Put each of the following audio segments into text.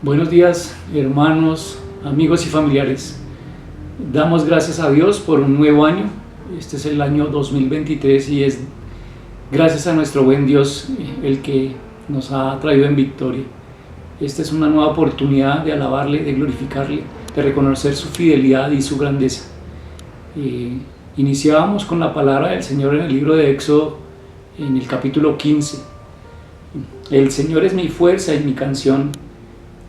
Buenos días, hermanos, amigos y familiares. Damos gracias a Dios por un nuevo año. Este es el año 2023 y es gracias a nuestro buen Dios el que nos ha traído en victoria. Esta es una nueva oportunidad de alabarle, de glorificarle, de reconocer su fidelidad y su grandeza. Iniciábamos con la palabra del Señor en el libro de Éxodo, en el capítulo 15. El Señor es mi fuerza y mi canción.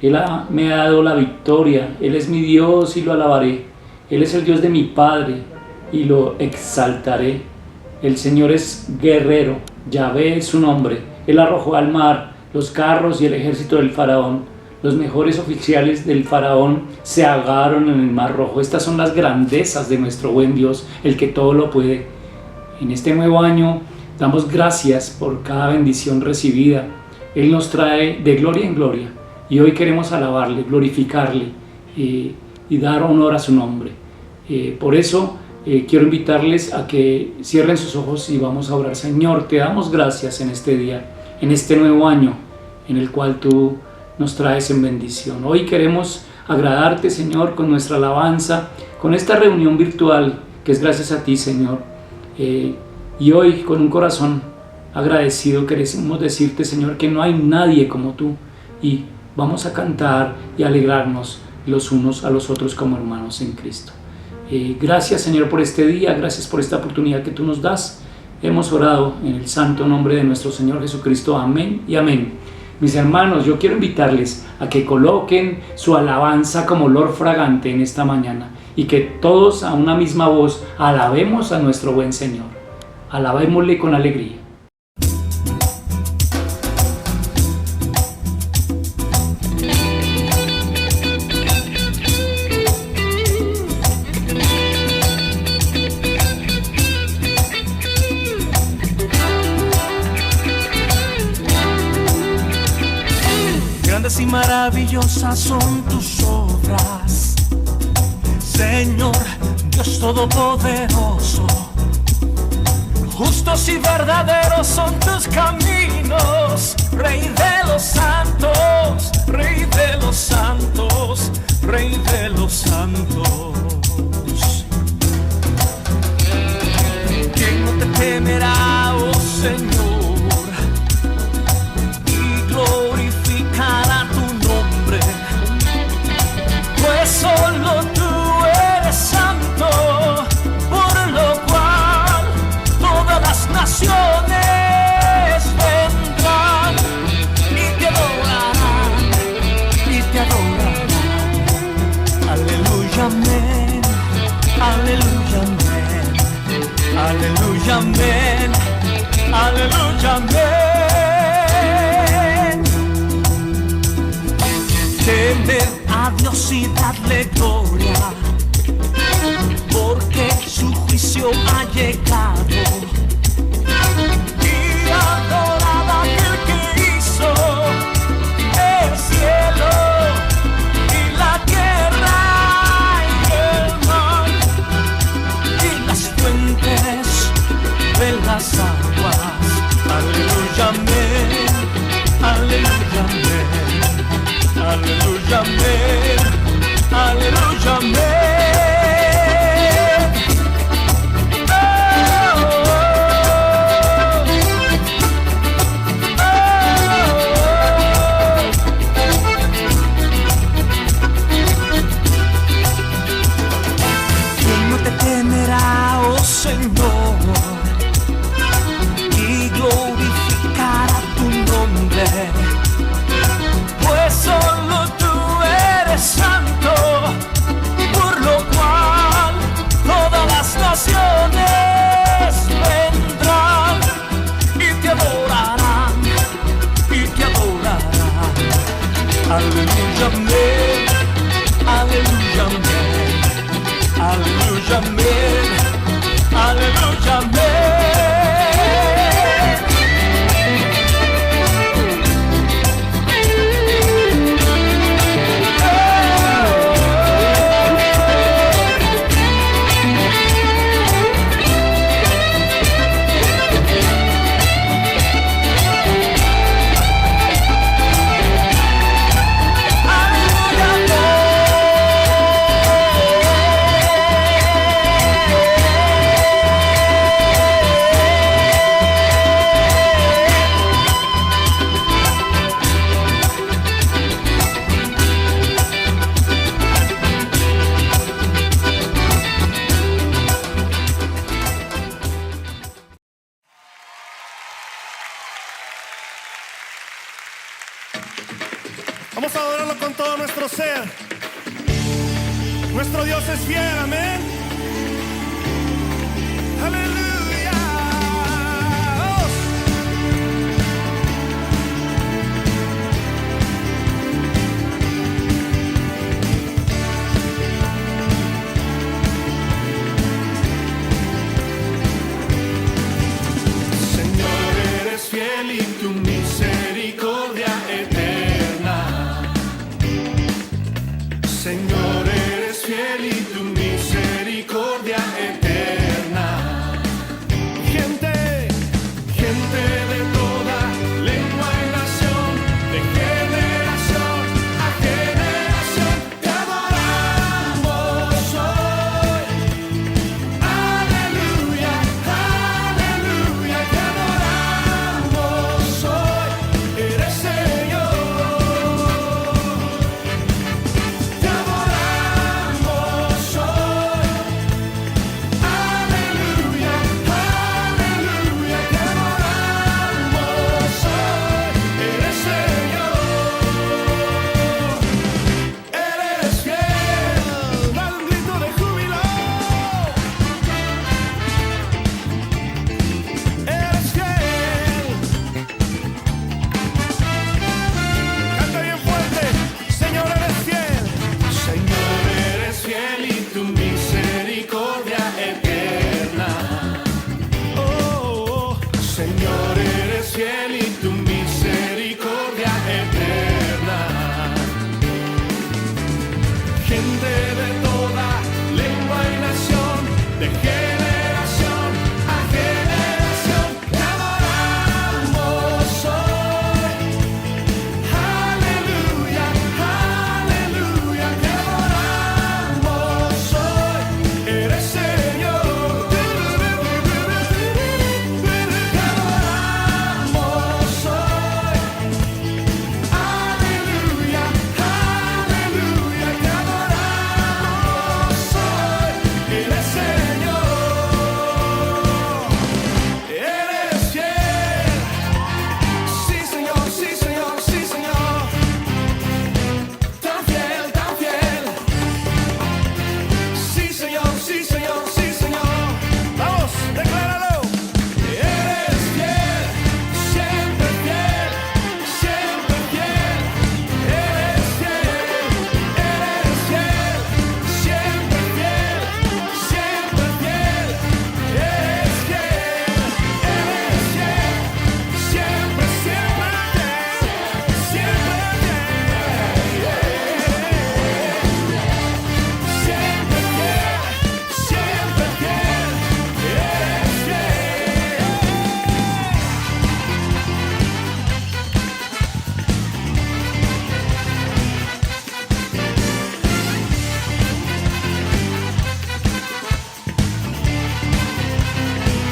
Él me ha dado la victoria. Él es mi Dios y lo alabaré. Él es el Dios de mi Padre y lo exaltaré. El Señor es guerrero, Yahvé es su nombre. Él arrojó al mar los carros y el ejército del faraón. Los mejores oficiales del faraón se ahogaron en el mar rojo. Estas son las grandezas de nuestro buen Dios, el que todo lo puede. En este nuevo año damos gracias por cada bendición recibida. Él nos trae de gloria en gloria. Y hoy queremos alabarle, glorificarle y dar honor a su nombre. Por eso quiero invitarles a que cierren sus ojos y vamos a orar. Señor, te damos gracias en este día, en este nuevo año en el cual tú nos traes en bendición. Hoy queremos agradarte, Señor, con nuestra alabanza, con esta reunión virtual que es gracias a ti, Señor. Y hoy con un corazón agradecido queremos decirte, Señor, que no hay nadie como tú. Y vamos a cantar y alegrarnos los unos a los otros como hermanos en Cristo. Gracias, Señor, por este día, gracias por esta oportunidad que tú nos das. Hemos orado en el santo nombre de nuestro Señor Jesucristo. Amén y amén. Mis hermanos, yo quiero invitarles a que coloquen su alabanza como olor fragante en esta mañana y que todos a una misma voz alabemos a nuestro buen Señor. Alabémosle con alegría. Grandes y maravillosas son tus obras, Señor, Dios Todopoderoso. Justos y verdaderos son tus caminos, Rey de los santos, Rey de los santos, Rey de los santos. ¿Quién no te temerá, oh Señor, y glorificará tu nombre? Pues solo tú eres santo, por lo cual todas las naciones vendrán y te adorarán, y te adorarán. Aleluya, amén, aleluya, amén, aleluya, amén, aleluya, amén. Temed a Dios y dadle gloria, porque su juicio ha llegado. Y adorad a aquel que hizo el cielo y la tierra y el mar y las fuentes de las aguas. Aleluya, amén, aleluya, amén, aleluya, amén, aleluya, amén. ¿Quién no te temerá, oh Señor, y glorificará tu nombre? Pues solo tú eres Vamos a adorarlo con todo nuestro ser. Nuestro Dios es fiel, amén. Aleluya. Vamos. Señor, eres fiel y tu misericordia eterna. Señor, eres fiel y tu misericordia eterna. Gente, gente de toda lengua y nación, de generación a generación, te adoramos hoy. Aleluya, aleluya, te adoramos hoy. Eres Señor. Te adoramos hoy. Aleluya, aleluya, te adoramos hoy. Eres Señor. Eres fiel. Da un grito de júbilo. Eres fiel. Canta bien fuerte. Señor, eres fiel. Señor, eres fiel y tu misericordia eterna. Oh, oh. Señor, eres fiel y tu misericordia eterna. Gente de toda lengua y nación, de generación a generación, te adoramos hoy. Aleluya, aleluya, te adoramos hoy. Eres Señor. Te adoramos hoy. Aleluya, aleluya, te adoramos hoy. Eres Señor. Eres fiel. Sí, Señor, sí, Señor, sí, Señor. Tan fiel, tan fiel. Sí, Señor, sí, Señor, sí, Señor. Vamos, decláralo. Eres fiel, siempre fiel, siempre fiel. Eres fiel, siempre fiel, siempre fiel. Eres fiel, siempre, siempre fiel, siempre fiel. Siempre fiel, siempre fiel. Eres fiel.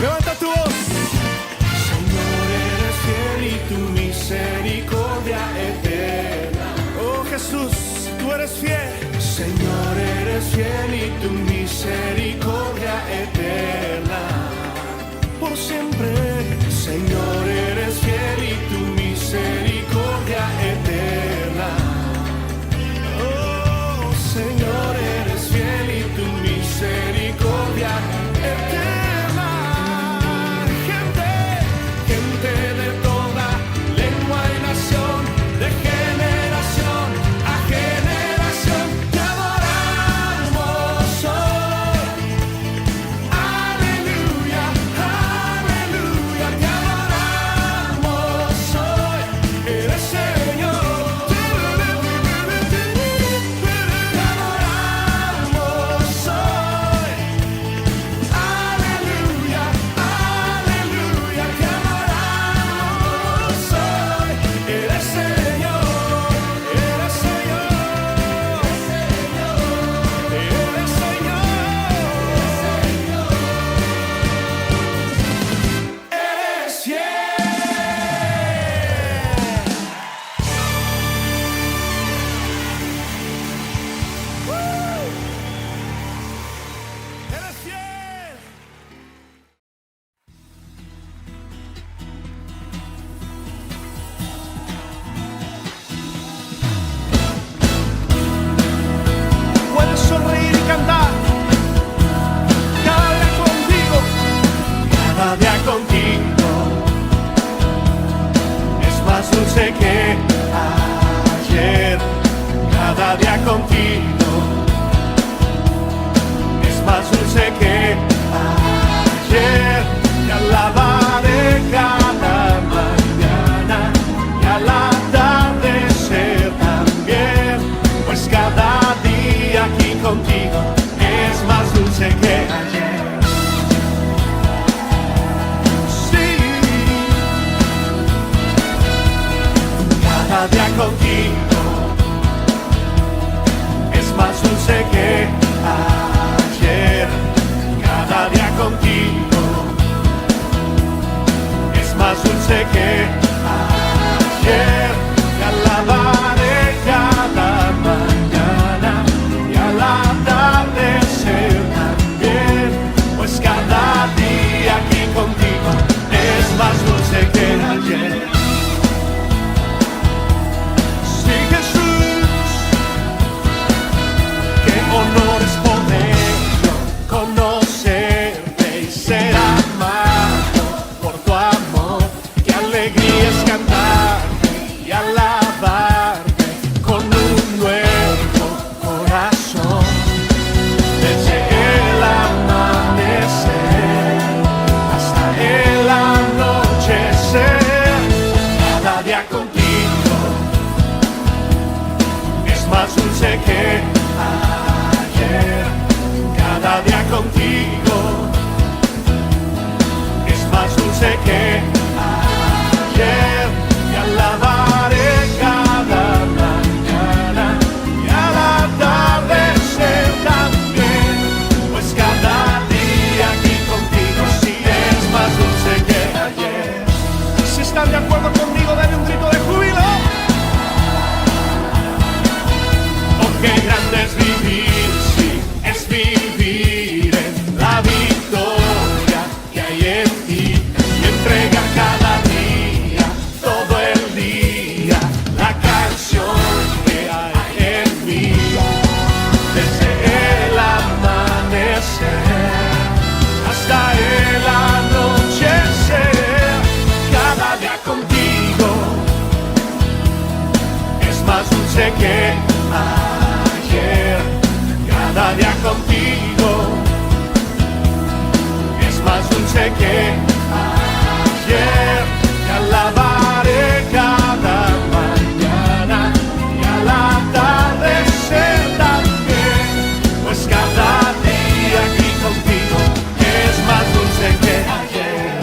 Levanta tu voz. Señor, eres fiel y tu misericordia eterna. Oh, Jesús, tú eres fiel. Señor, eres fiel y tu misericordia eterna. Por siempre. Señor, eres fiel y tu misericordia eterna. Oh, Señor, eres fiel y tu misericordia eterna. Gente, gente de toda lengua y nación, de generación a generación, te adoramos hoy. Aleluya, aleluya, te adoramos hoy. Eres Señor. Te adoramos hoy. Aleluya, aleluya, te adoramos contigo es más dulce que ayer. Te alabaré cada mañana y al atardecer también, pues cada día aquí contigo es más dulce que ayer. Sí, cada día contigo es más dulce que ayer. Cada día contigo es más dulce que ayer. Te alabaré cada mañana y al atardecer también, pues cada día aquí contigo es más dulce que ayer. Sí, Jesús, qué honor es poder conocerte y ser amado por tu amor. Qué alegría es cantarte y alabarte con un nuevo corazón. Desde el amanecer hasta el anochecer, cada día contigo es más dulce que ayer. Cada día contigo es más dulce que ayer. Te alabaré cada mañana y al atardecer también, pues cada día aquí contigo sí es más dulce que ayer. Si están de acuerdo conmigo, denle un grito de júbilo. Oh, qué grande es vivir, sí, es vivir en la victoria que hay en ti y entregar cada día, todo el día, la canción que hay en mí. Desde el amanecer hasta el anochecer, cada día contigo es más dulce que ayer. Cada día contigo es más dulce que ayer. Te alabaré cada mañana y al atardecer también, pues cada día aquí contigo es más dulce que ayer.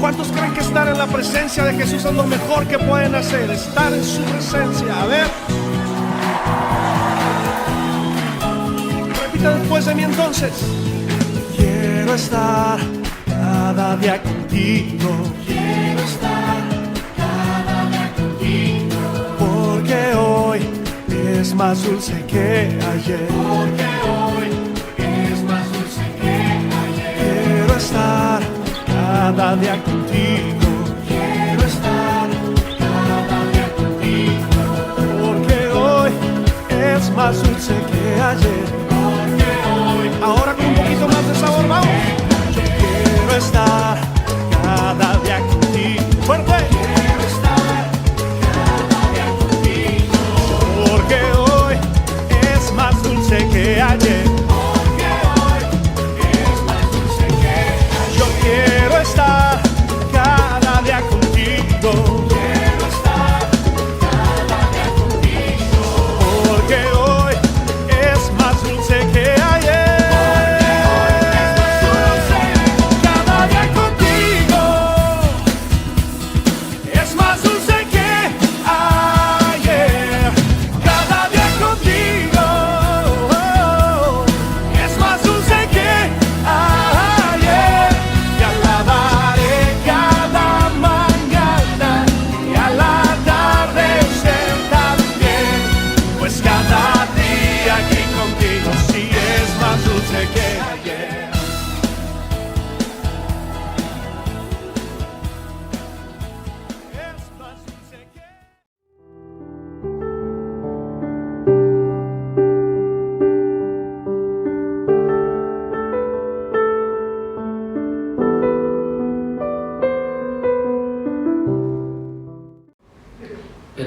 ¿Cuántos creen que estar en la presencia de Jesús es lo mejor que pueden hacer? Estar en su presencia. A ver, repita después de mí entonces. Quiero estar cada día contigo. Quiero estar cada día contigo, porque hoy es más dulce que ayer. Porque hoy es más dulce que ayer. Quiero estar cada día contigo. Quiero estar cada día contigo, porque hoy es más dulce que ayer. Porque hoy, ahora con un poquito más de sabor, vamos. Yo quiero estar cada día contigo. Fuerte. Quiero estar cada día contigo, porque hoy es más dulce que ayer. Porque hoy es más dulce que ayer. Yo quiero estar cada día contigo. Quiero estar cada día contigo, porque hoy es más dulce que ayer.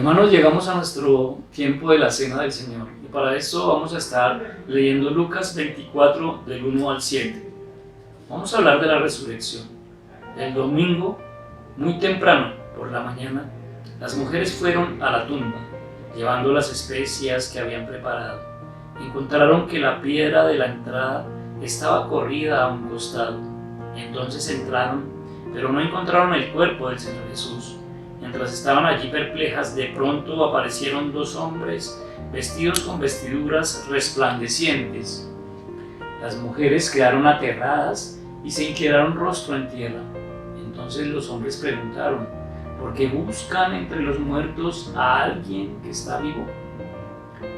Hermanos, llegamos a nuestro tiempo de la Cena del Señor y para eso vamos a estar leyendo Lucas 24 del 1 al 7. Vamos a hablar de la resurrección. El domingo, muy temprano por la mañana, las mujeres fueron a la tumba, llevando las especias que habían preparado. Encontraron que la piedra de la entrada estaba corrida a un costado. Entonces entraron, pero no encontraron el cuerpo del Señor Jesús. Mientras estaban allí perplejas, de pronto aparecieron dos hombres vestidos con vestiduras resplandecientes. Las mujeres quedaron aterradas y se inclinaron rostro en tierra. Entonces los hombres preguntaron: ¿por qué buscan entre los muertos a alguien que está vivo?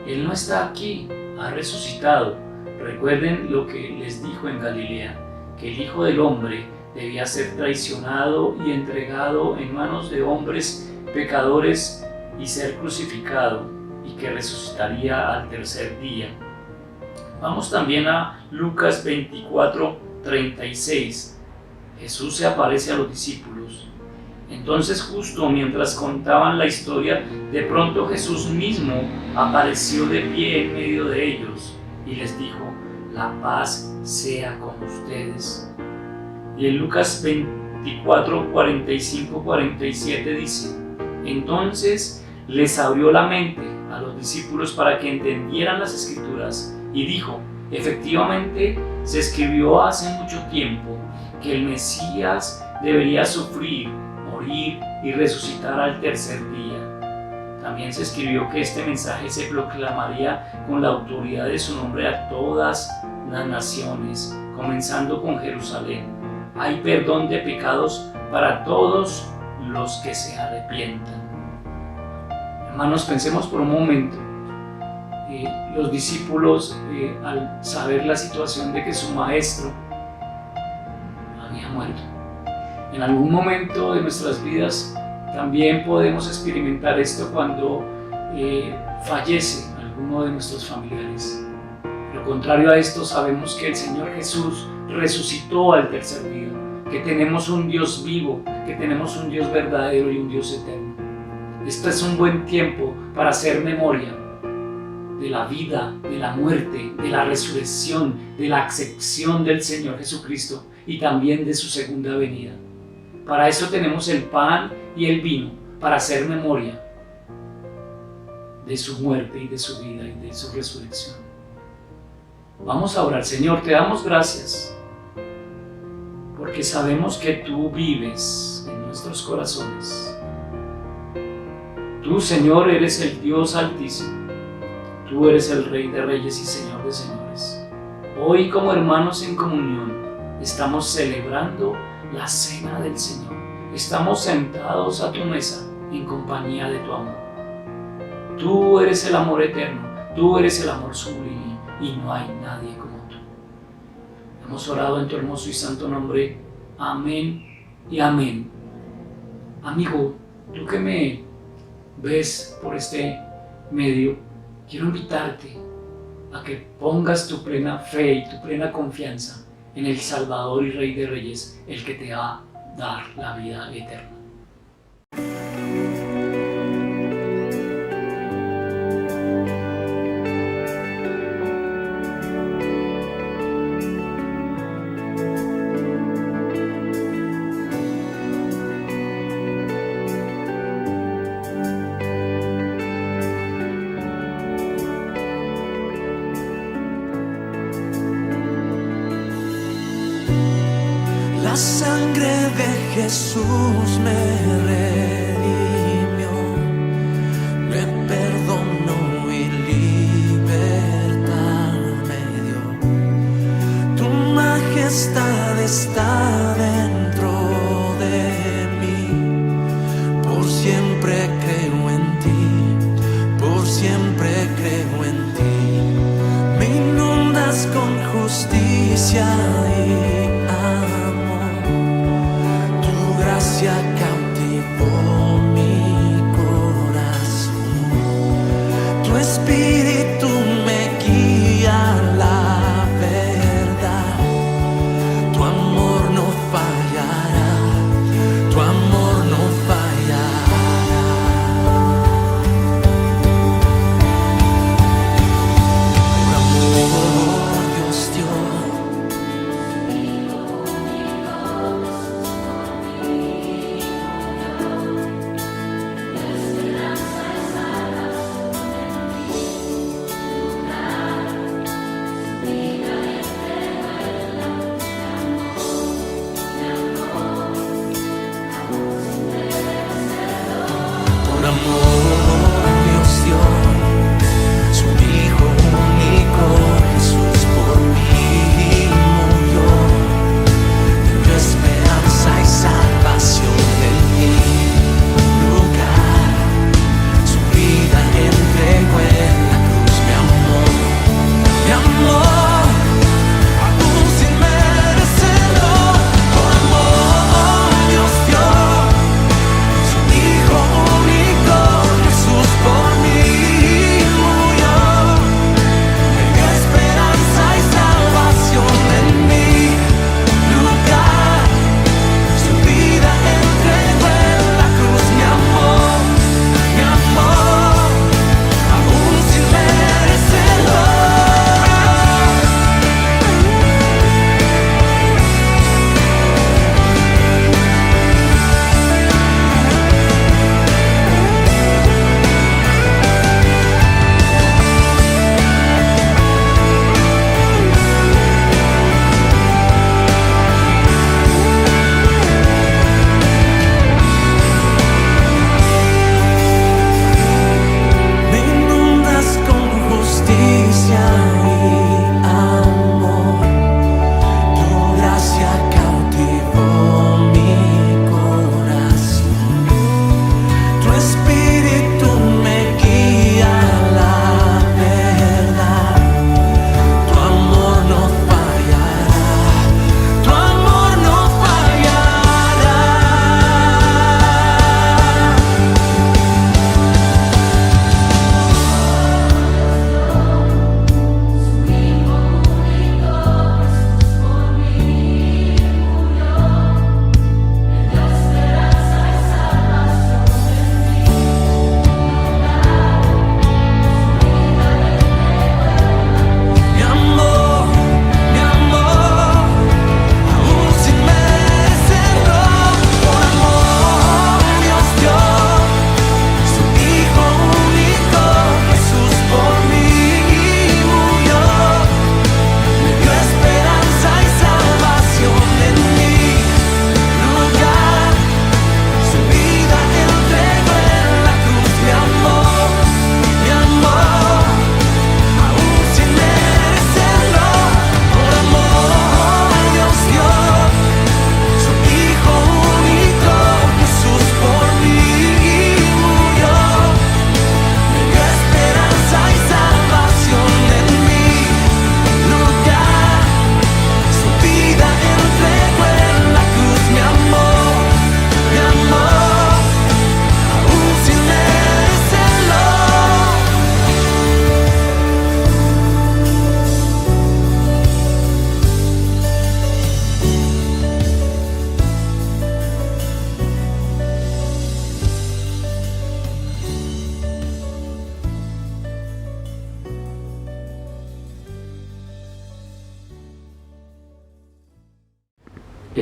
Él no está aquí, ha resucitado. Recuerden lo que les dijo en Galilea, que el Hijo del Hombre debía ser traicionado y entregado en manos de hombres pecadores y ser crucificado, y que resucitaría al tercer día. Vamos también a Lucas 24:36. Jesús se aparece a los discípulos. Entonces, justo mientras contaban la historia, de pronto Jesús mismo apareció de pie en medio de ellos y les dijo: la paz sea con ustedes. Y en Lucas 24:45-47 dice: entonces les abrió la mente a los discípulos para que entendieran las Escrituras y dijo: efectivamente se escribió hace mucho tiempo que el Mesías debería sufrir, morir y resucitar al tercer día. También se escribió que este mensaje se proclamaría con la autoridad de su nombre a todas las naciones, comenzando con Jerusalén. Hay perdón de pecados para todos los que se arrepientan. Hermanos, pensemos por un momento. Los discípulos, al saber la situación de que su maestro había muerto, en algún momento de nuestras vidas también podemos experimentar esto cuando fallece alguno de nuestros familiares. Lo contrario a esto, sabemos que el Señor Jesús resucitó al tercer día, que tenemos un Dios vivo, que tenemos un Dios verdadero y un Dios eterno. Este es un buen tiempo para hacer memoria de la vida, de la muerte, de la resurrección, de la acepción del Señor Jesucristo y también de su segunda venida. Para eso tenemos el pan y el vino, para hacer memoria de su muerte y de su vida y de su resurrección. Vamos a orar. Señor, te damos gracias porque sabemos que tú vives en nuestros corazones. Tú, Señor, eres el Dios Altísimo. Tú eres el Rey de Reyes y Señor de Señores. Hoy, como hermanos en comunión, estamos celebrando la Cena del Señor. Estamos sentados a tu mesa en compañía de tu amor. Tú eres el amor eterno, tú eres el amor sublime y no hay nadie como tú. Hemos orado en tu hermoso y santo nombre. Amén y amén. Amigo, tú que me ves por este medio, quiero invitarte a que pongas tu plena fe y tu plena confianza en el Salvador y Rey de Reyes, el que te va a dar la vida eterna. La sangre de Jesús me redimió, me perdonó y libertad me dio. Tu majestad está dentro de mí, por siempre creo en ti, por siempre creo en ti. Me inundas con justicia y gracia cautivó mi corazón. Tu espíritu me guía a la verdad. Tu amor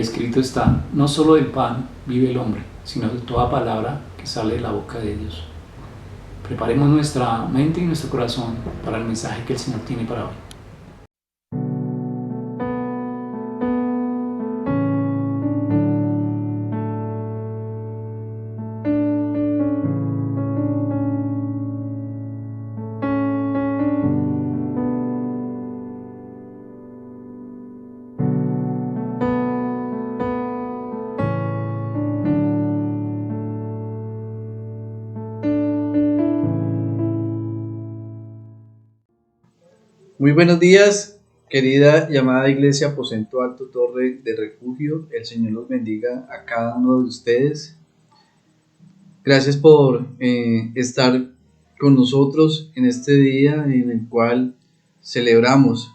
escrito está: no solo del pan vive el hombre, sino de toda palabra que sale de la boca de Dios. Preparemos nuestra mente y nuestro corazón para el mensaje que el Señor tiene para hoy. Muy buenos días, querida y amada Iglesia Aposento Alto Torre de Refugio. El Señor los bendiga a cada uno de ustedes. Gracias por estar con nosotros en este día en el cual celebramos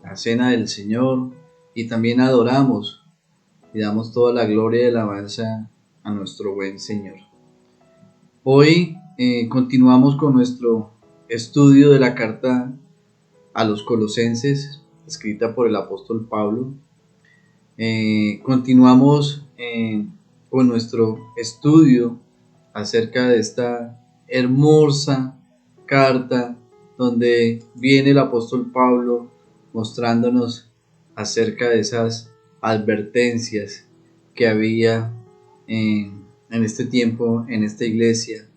la Cena del Señor y también adoramos y damos toda la gloria y alabanza a nuestro buen Señor. Hoy continuamos con nuestro estudio de la carta a los Colosenses, escrita por el apóstol Pablo. Continuamos con nuestro estudio acerca de esta hermosa carta donde viene el apóstol Pablo mostrándonos acerca de esas advertencias que había en este tiempo, en esta iglesia,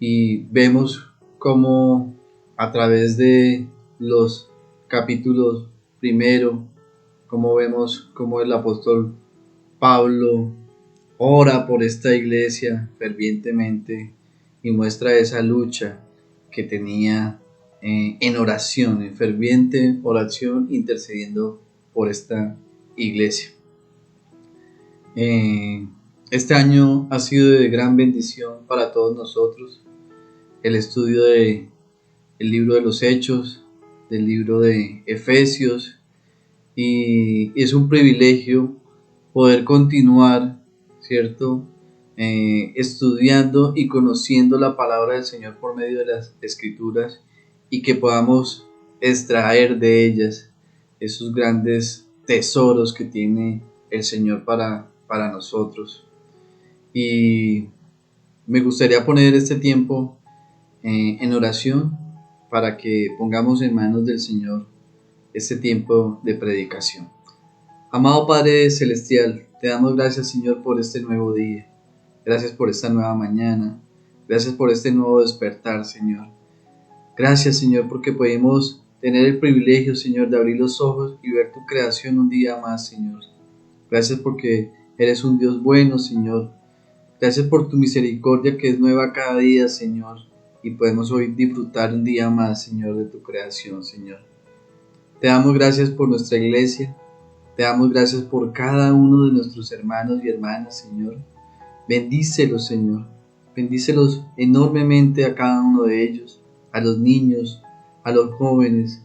y vemos cómo a través de los capítulos primero, como vemos cómo el apóstol Pablo ora por esta iglesia fervientemente y muestra esa lucha que tenía en oración, en ferviente oración, intercediendo por esta iglesia. Este año ha sido de gran bendición para todos nosotros. El estudio del libro de los Hechos, del libro de Efesios, y es un privilegio poder continuar, ¿cierto? Estudiando y conociendo la palabra del Señor por medio de las Escrituras, y que podamos extraer de ellas esos grandes tesoros que tiene el Señor para nosotros. Y me gustaría poner este tiempo en oración para que pongamos en manos del Señor este tiempo de predicación. Amado Padre Celestial, te damos gracias, Señor, por este nuevo día. Gracias por esta nueva mañana. Gracias por este nuevo despertar, Señor. Gracias, Señor, porque podemos tener el privilegio, Señor, de abrir los ojos y ver tu creación un día más, Señor. Gracias porque eres un Dios bueno, Señor. Gracias por tu misericordia que es nueva cada día, Señor. Y podemos hoy disfrutar un día más, Señor, de tu creación, Señor. Te damos gracias por nuestra iglesia. Te damos gracias por cada uno de nuestros hermanos y hermanas, Señor. Bendícelos, Señor. Bendícelos enormemente a cada uno de ellos, a los niños, a los jóvenes,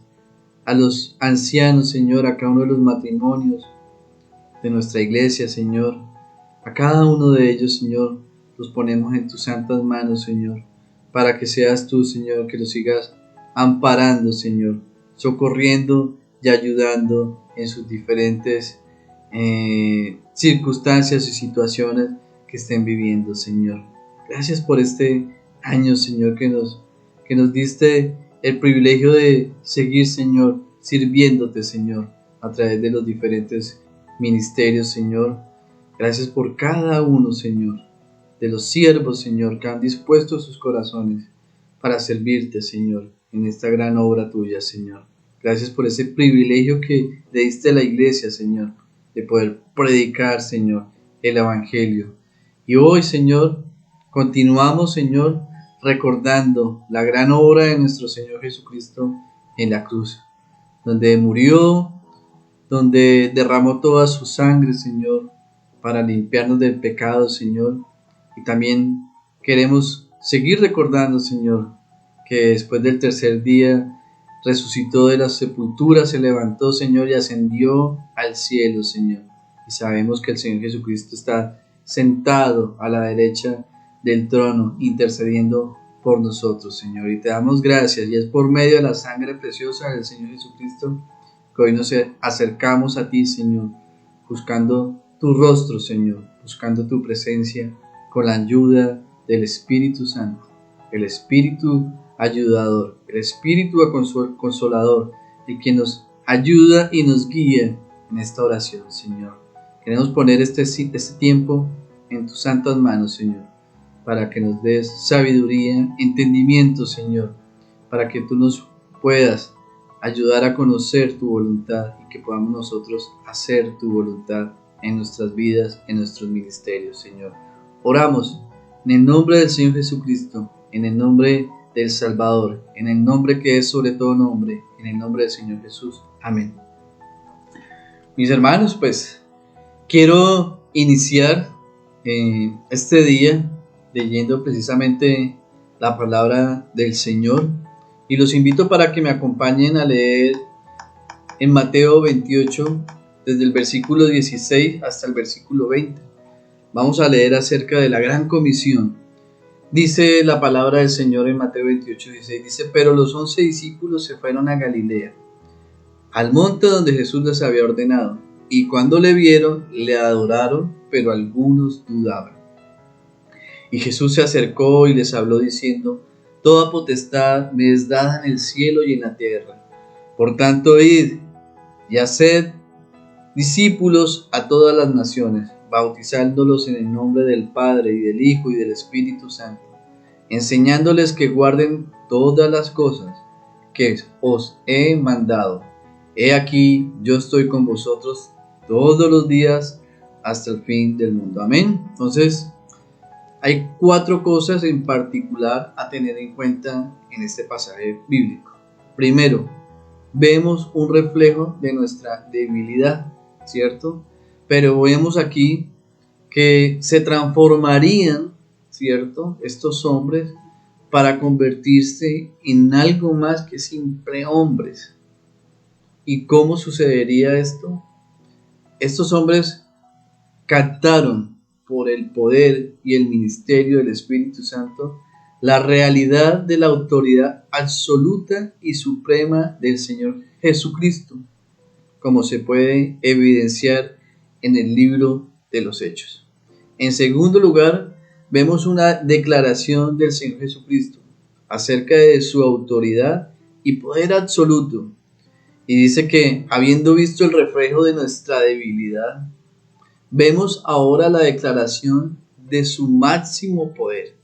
a los ancianos, Señor, a cada uno de los matrimonios de nuestra iglesia, Señor. A cada uno de ellos, Señor, los ponemos en tus santas manos, Señor, para que seas tú, Señor, que los sigas amparando, Señor, socorriendo y ayudando en sus diferentes circunstancias y situaciones que estén viviendo, Señor. Gracias por este año, Señor, que nos diste el privilegio de seguir, Señor, sirviéndote, Señor, a través de los diferentes ministerios, Señor. Gracias por cada uno, Señor, de los siervos, Señor, que han dispuesto sus corazones para servirte, Señor, en esta gran obra tuya, Señor. Gracias por ese privilegio que le diste a la iglesia, Señor, de poder predicar, Señor, el Evangelio. Y hoy, Señor, continuamos, Señor, recordando la gran obra de nuestro Señor Jesucristo en la cruz, donde murió, donde derramó toda su sangre, Señor, para limpiarnos del pecado, Señor. Y también queremos seguir recordando, Señor, que después del tercer día resucitó de la sepultura, se levantó, Señor, y ascendió al cielo, Señor. Y sabemos que el Señor Jesucristo está sentado a la derecha del trono, intercediendo por nosotros, Señor. Y te damos gracias, y es por medio de la sangre preciosa del Señor Jesucristo que hoy nos acercamos a ti, Señor, buscando tu rostro, Señor, buscando tu presencia con la ayuda del Espíritu Santo, el Espíritu ayudador, el Espíritu consolador, el que nos ayuda y nos guía en esta oración, Señor. Queremos poner este tiempo en tus santas manos, Señor, para que nos des sabiduría, entendimiento, Señor, para que tú nos puedas ayudar a conocer tu voluntad y que podamos nosotros hacer tu voluntad en nuestras vidas, en nuestros ministerios, Señor. Oramos en el nombre del Señor Jesucristo, en el nombre del Salvador, en el nombre que es sobre todo nombre, en el nombre del Señor Jesús. Amén. Mis hermanos, pues quiero iniciar este día leyendo precisamente la palabra del Señor y los invito para que me acompañen a leer en Mateo 28 desde el versículo 16 hasta el versículo 20. Vamos a leer acerca de la gran comisión. Dice la palabra del Señor en Mateo 28, 16, dice: pero los 11 discípulos se fueron a Galilea, al monte donde Jesús les había ordenado, y cuando le vieron, le adoraron, pero algunos dudaban. Y Jesús se acercó y les habló diciendo: toda potestad me es dada en el cielo y en la tierra. Por tanto, id y haced discípulos a todas las naciones, bautizándolos en el nombre del Padre y del Hijo y del Espíritu Santo, enseñándoles que guarden todas las cosas que os he mandado. He aquí, yo estoy con vosotros todos los días hasta el fin del mundo. Amén. Entonces, hay 4 cosas en particular a tener en cuenta en este pasaje bíblico. Primero, vemos un reflejo de nuestra debilidad, ¿cierto? Pero vemos aquí que se transformarían, ¿cierto?, estos hombres para convertirse en algo más que simple hombres. ¿Y cómo sucedería esto? Estos hombres captaron por el poder y el ministerio del Espíritu Santo la realidad de la autoridad absoluta y suprema del Señor Jesucristo, como se puede evidenciar en el libro de los Hechos. En segundo lugar, vemos una declaración del Señor Jesucristo acerca de su autoridad y poder absoluto. Y dice que, habiendo visto el reflejo de nuestra debilidad, vemos ahora la declaración de su máximo poder.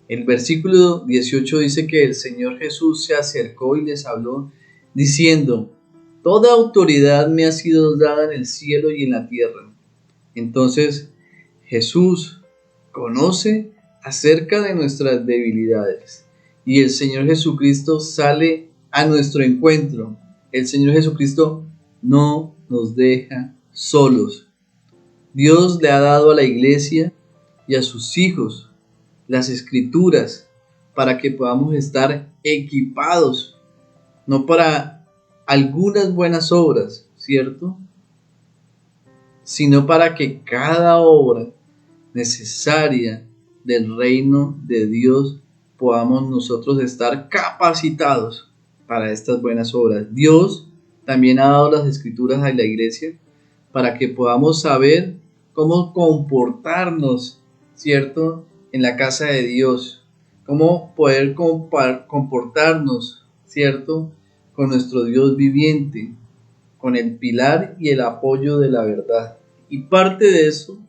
El versículo 18 dice que el Señor Jesús se acercó y les habló diciendo: toda autoridad me ha sido dada en el cielo y en la tierra. Entonces Jesús conoce acerca de nuestras debilidades y el Señor Jesucristo sale a nuestro encuentro. El Señor Jesucristo no nos deja solos. Dios le ha dado a la iglesia y a sus hijos las escrituras para que podamos estar equipados, no para algunas buenas obras, ¿cierto?, sino para que cada obra necesaria del reino de Dios podamos nosotros estar capacitados para estas buenas obras. Dios también ha dado las escrituras a la iglesia para que podamos saber cómo comportarnos, ¿cierto?, en la casa de Dios, cómo poder comportarnos, ¿cierto?, con nuestro Dios viviente, con el pilar y el apoyo de la verdad. Y parte de eso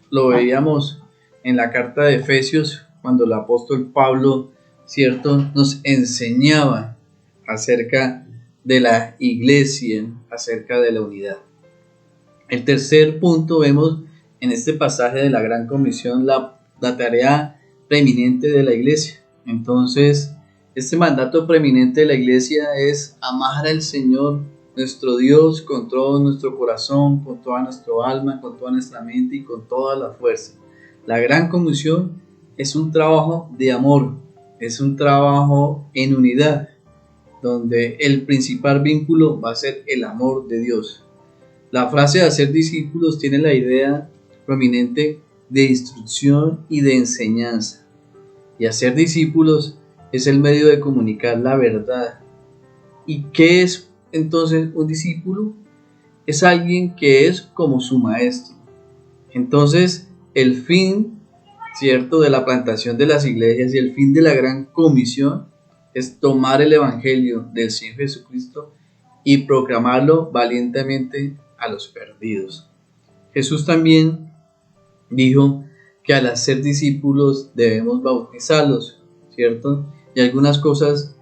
lo veíamos en la carta de Efesios, cuando el apóstol Pablo, ¿cierto?, nos enseñaba acerca de la iglesia, acerca de la unidad. El tercer punto, vemos en este pasaje de la Gran Comisión la tarea preeminente de la iglesia. Entonces, este mandato preeminente de la iglesia es amar al Señor nuestro Dios con todo nuestro corazón, con toda nuestra alma, con toda nuestra mente y con toda la fuerza. La Gran Comisión es un trabajo de amor, es un trabajo en unidad, donde el principal vínculo va a ser el amor de Dios. La frase de hacer discípulos tiene la idea prominente de instrucción y de enseñanza. Y hacer discípulos es el medio de comunicar la verdad. ¿Y qué es entonces un discípulo? es alguien que es como su maestro. Entonces, el fin, ¿cierto?, de la plantación de las iglesias y el fin de la gran comisión es tomar el evangelio del Señor Jesucristo y proclamarlo valientemente a los perdidos. Jesús también dijo que al hacer discípulos debemos bautizarlos, ¿cierto? Y algunas cosas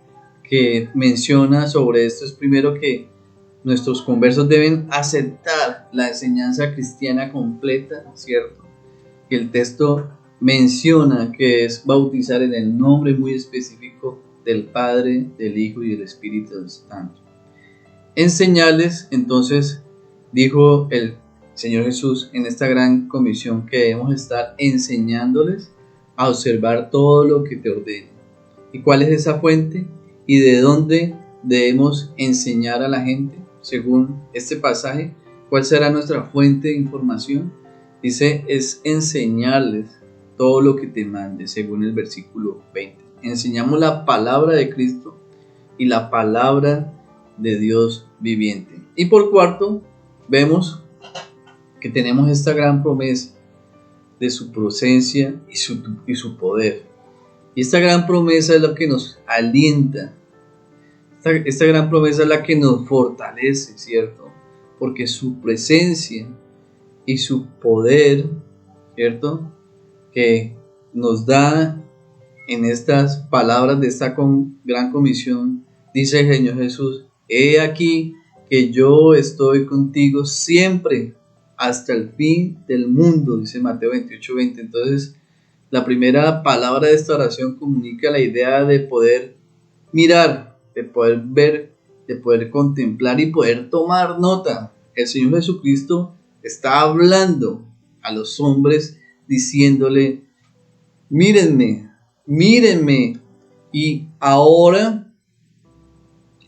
que menciona sobre esto es primero que nuestros conversos deben aceptar la enseñanza cristiana completa, ¿cierto? Que el texto menciona que es bautizar en el nombre muy específico del Padre, del Hijo y del Espíritu Santo. Enseñarles, entonces, dijo el Señor Jesús en esta gran comisión, que debemos estar enseñándoles a observar todo lo que te ordeno. ¿Y cuál es esa fuente? ¿Y de dónde debemos enseñar a la gente? Según este pasaje, ¿cuál será nuestra fuente de información? Dice, es enseñarles todo lo que te mande, según el versículo 20. Enseñamos la palabra de Cristo y la palabra de Dios viviente. Y por cuarto, vemos que tenemos esta gran promesa de su presencia y su poder. Y esta gran promesa es lo que nos alienta. Esta gran promesa es la que nos fortalece, ¿cierto? Porque su presencia y su poder, ¿cierto?, que nos da en estas palabras de esta gran comisión, dice el Señor Jesús, he aquí que yo estoy contigo siempre hasta el fin del mundo, dice Mateo 28:20. Entonces, la primera palabra de esta oración comunica la idea de poder mirar, de poder ver, de poder contemplar y poder tomar nota. El Señor Jesucristo está hablando a los hombres diciéndole, mírenme, mírenme, y ahora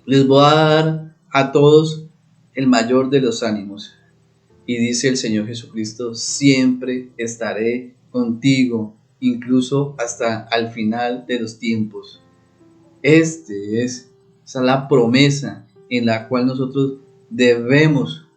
les voy a dar a todos el mayor de los ánimos. Y dice el Señor Jesucristo, siempre estaré contigo, incluso hasta al final de los tiempos. Esa es la promesa en la cual nosotros debemos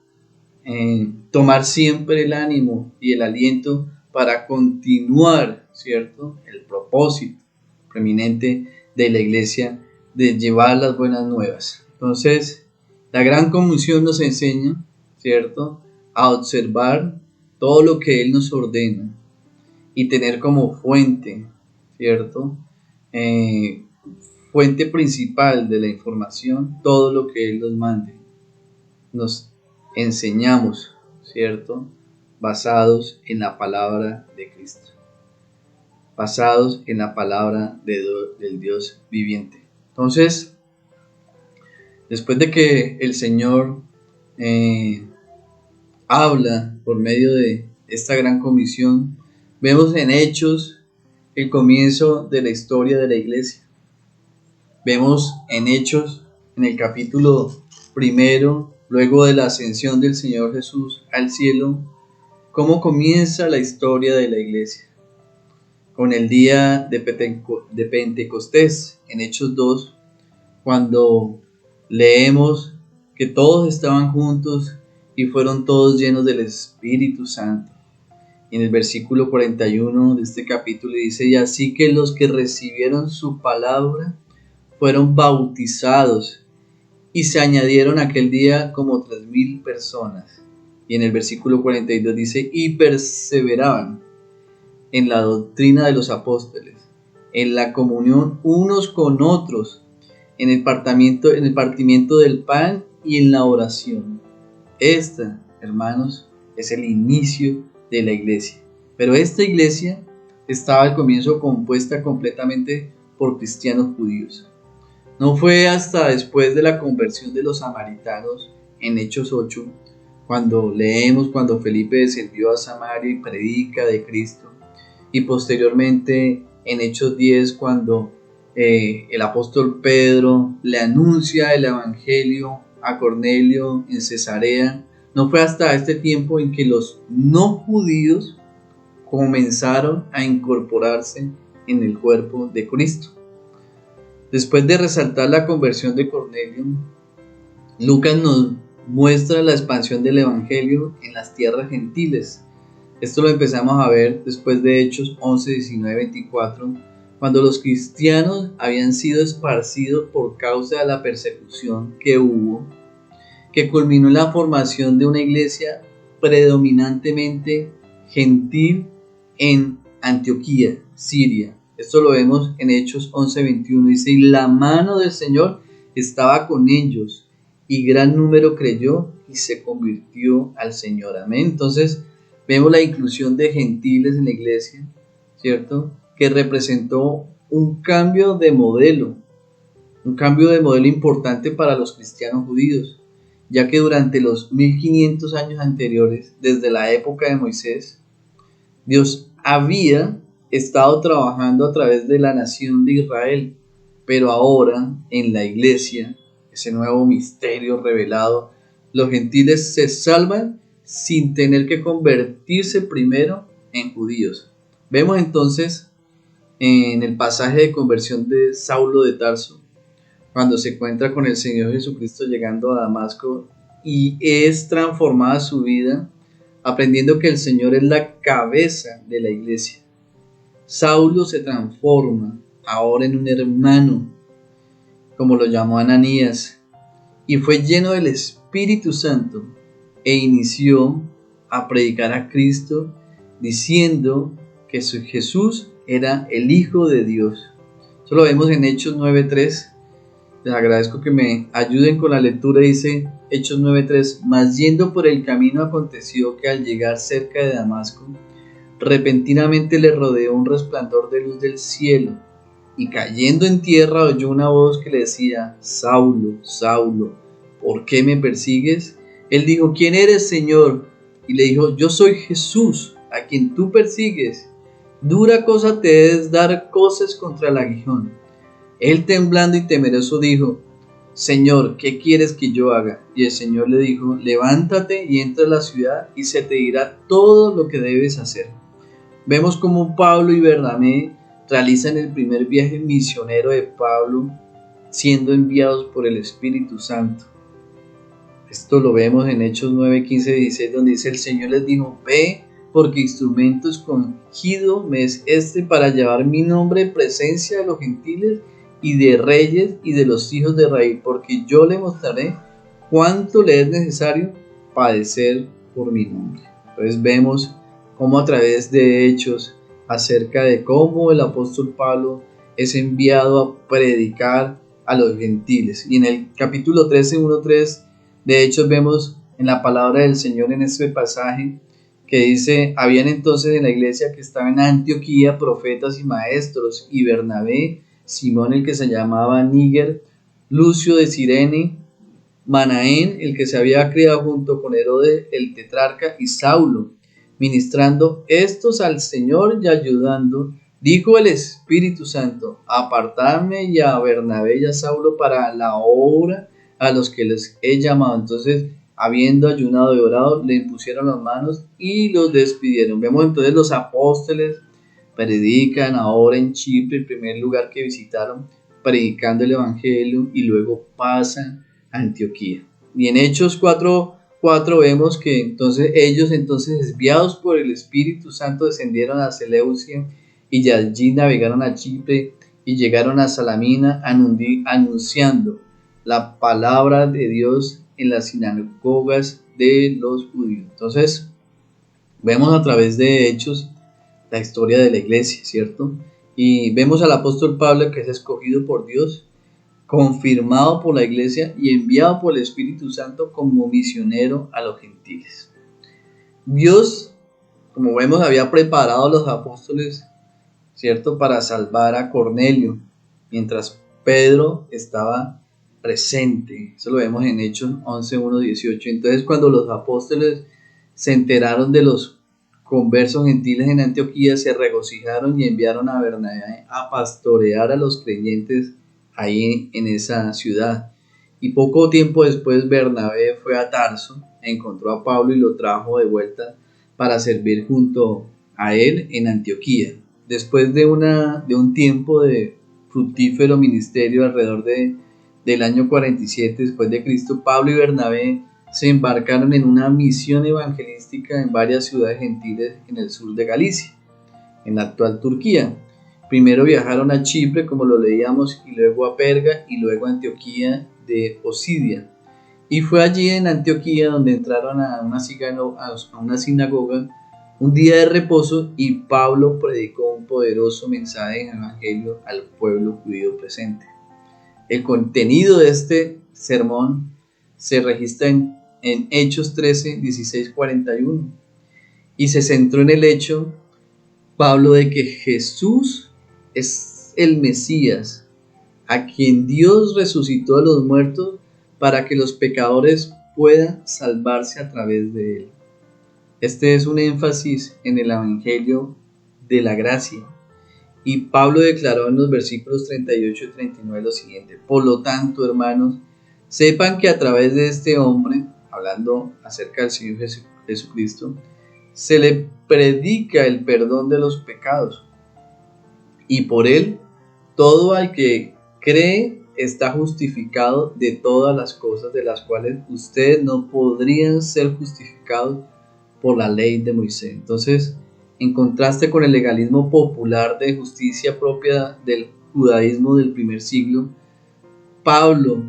tomar siempre el ánimo y el aliento para continuar, ¿cierto?, el propósito preeminente de la iglesia de llevar las buenas nuevas. Entonces, la gran comisión nos enseña, ¿cierto?, a observar todo lo que Él nos ordena y tener como fuente, ¿cierto?, fuente principal de la información, todo lo que Él nos mande. Nos enseñamos, ¿cierto?, basados en la palabra de Cristo, basados en la palabra del Dios viviente. Entonces, después de que el Señor habla por medio de esta gran comisión, vemos en Hechos el comienzo de la historia de la iglesia. Vemos en Hechos, en el capítulo 1, luego de la ascensión del Señor Jesús al cielo, cómo comienza la historia de la iglesia. Con el día de Pentecostés, en Hechos 2, cuando leemos que todos estaban juntos y fueron todos llenos del Espíritu Santo. Y en el versículo 41 de este capítulo dice, y así que los que recibieron su palabra fueron bautizados, y se añadieron aquel día como 3,000 personas. Y en el versículo 42 dice, y perseveraban en la doctrina de los apóstoles, en la comunión unos con otros, en el partimiento del pan y en la oración. Esta, hermanos, es el inicio de la iglesia. Pero esta iglesia estaba al comienzo compuesta completamente por cristianos judíos. No fue hasta después de la conversión de los samaritanos en Hechos 8, cuando leemos cuando Felipe descendió a Samaria y predica de Cristo, y posteriormente en Hechos 10, cuando el apóstol Pedro le anuncia el evangelio a Cornelio en Cesarea. No fue hasta este tiempo en que los no judíos comenzaron a incorporarse en el cuerpo de Cristo. Después de resaltar la conversión de Cornelio, Lucas nos muestra la expansión del Evangelio en las tierras gentiles. Esto lo empezamos a ver después de Hechos 11, 19, 24, cuando los cristianos habían sido esparcidos por causa de la persecución que hubo, que culminó en la formación de una iglesia predominantemente gentil en Antioquía, Siria. Esto lo vemos en Hechos 11, 21. Dice, y la mano del Señor estaba con ellos, y gran número creyó y se convirtió al Señor. Amén. Entonces, vemos la inclusión de gentiles en la iglesia, ¿cierto? Que representó un cambio de modelo importante para los cristianos judíos, ya que durante los 1500 años anteriores, desde la época de Moisés, Dios había estado trabajando a través de la nación de Israel, pero ahora en la iglesia, ese nuevo misterio revelado, los gentiles se salvan sin tener que convertirse primero en judíos. Vemos entonces en el pasaje de conversión de Saulo de Tarso, cuando se encuentra con el Señor Jesucristo llegando a Damasco y es transformada su vida, aprendiendo que el Señor es la cabeza de la iglesia. Saulo se transforma ahora en un hermano, como lo llamó Ananías, y fue lleno del Espíritu Santo e inició a predicar a Cristo, diciendo que Jesús era el Hijo de Dios. Eso lo vemos en Hechos 9:3. Les agradezco que me ayuden con la lectura. Dice Hechos 9:3, mas yendo por el camino aconteció que al llegar cerca de Damasco, repentinamente le rodeó un resplandor de luz del cielo, y cayendo en tierra oyó una voz que le decía, Saulo, Saulo, ¿por qué me persigues? Él dijo, ¿quién eres, Señor? Y le dijo, yo soy Jesús, a quien tú persigues. Dura cosa te es dar coces contra el aguijón. Él temblando y temeroso dijo, Señor, ¿qué quieres que yo haga? Y el Señor le dijo, levántate y entra a la ciudad y se te dirá todo lo que debes hacer. Vemos cómo Pablo y Bernabé realizan el primer viaje misionero de Pablo, siendo enviados por el Espíritu Santo. Esto lo vemos en Hechos 9, 15, 16, donde dice el Señor les dijo, ve, porque instrumento escogido me es este para llevar mi nombre en presencia de los gentiles y de reyes y de los hijos de Israel, porque yo le mostraré cuánto le es necesario padecer por mi nombre. Entonces vemos cómo a través de hechos acerca de cómo el apóstol Pablo es enviado a predicar a los gentiles. Y en el capítulo 13, 1-3 de Hechos vemos en la palabra del Señor en este pasaje que dice, habían entonces en la iglesia que estaba en Antioquía profetas y maestros, y Bernabé, Simón el que se llamaba Níger, Lucio de Cirene, Manaén el que se había criado junto con Herodes el tetrarca, y Saulo, ministrando estos al Señor y ayudando, dijo el Espíritu Santo, apartarme y a Bernabé y a Saulo para la obra a los que les he llamado. Entonces, habiendo ayunado y orado, le impusieron las manos y los despidieron. Vemos entonces los apóstoles predican ahora en Chipre, el primer lugar que visitaron, predicando el Evangelio, y luego pasan a Antioquía. Y en Hechos 4:4 vemos que entonces ellos, desviados por el Espíritu Santo, descendieron a Seleucia y de allí navegaron a Chipre y llegaron a Salamina anunciando la palabra de Dios en las sinagogas de los judíos. Entonces, vemos a través de Hechos la historia de la iglesia, ¿cierto? Y vemos al apóstol Pablo que es escogido por Dios, confirmado por la iglesia y enviado por el Espíritu Santo como misionero a los gentiles. Dios, como vemos, había preparado a los apóstoles, ¿cierto?, para salvar a Cornelio, mientras Pedro estaba presente. Eso lo vemos en Hechos 11, 1, 18. Entonces, cuando los apóstoles se enteraron de los conversos gentiles en Antioquía, se regocijaron y enviaron a Bernabé a pastorear a los creyentes ahí en esa ciudad. Y poco tiempo después Bernabé fue a Tarso, encontró a Pablo y lo trajo de vuelta para servir junto a él en Antioquía. Después de un tiempo de fructífero ministerio alrededor del año 47 después de Cristo, Pablo y Bernabé se embarcaron en una misión evangelística en varias ciudades gentiles en el sur de Galicia, en la actual Turquía. Primero viajaron a Chipre, como lo leíamos, y luego a Perga y luego a Antioquía de Pisidia. Y fue allí en Antioquía donde entraron a una sinagoga un día de reposo y Pablo predicó un poderoso mensaje en el Evangelio al pueblo judío presente. El contenido de este sermón se registra en Hechos 13, 16, 41 y se centró en el hecho, Pablo, de que Jesús es el Mesías, a quien Dios resucitó de los muertos para que los pecadores puedan salvarse a través de él. Este es un énfasis en el Evangelio de la gracia. Y Pablo declaró en los versículos 38 y 39 lo siguiente: por lo tanto, hermanos, sepan que a través de este hombre, hablando acerca del Señor Jesucristo, se le predica el perdón de los pecados, y por él todo el que cree está justificado de todas las cosas de las cuales ustedes no podrían ser justificados por la ley de Moisés. Entonces, en contraste con el legalismo popular de justicia propia del judaísmo del primer siglo, Pablo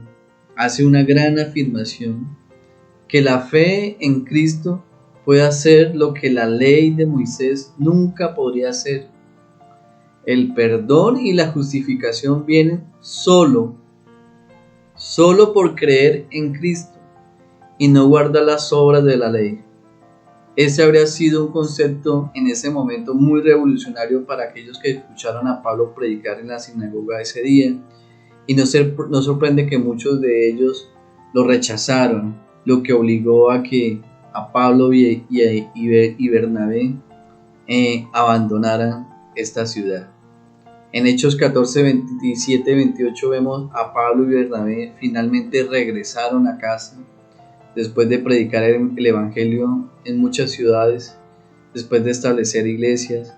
hace una gran afirmación, que la fe en Cristo puede hacer lo que la ley de Moisés nunca podría hacer. El perdón y la justificación vienen solo por creer en Cristo y no guardar las obras de la ley. Ese habría sido un concepto en ese momento muy revolucionario para aquellos que escucharon a Pablo predicar en la sinagoga ese día, y no sorprende que muchos de ellos lo rechazaron, lo que obligó a que a Pablo y Bernabé abandonaran esta ciudad. En Hechos 14, 27 y 28 vemos a Pablo y Bernabé finalmente regresaron a casa después de predicar el Evangelio en muchas ciudades, después de establecer iglesias,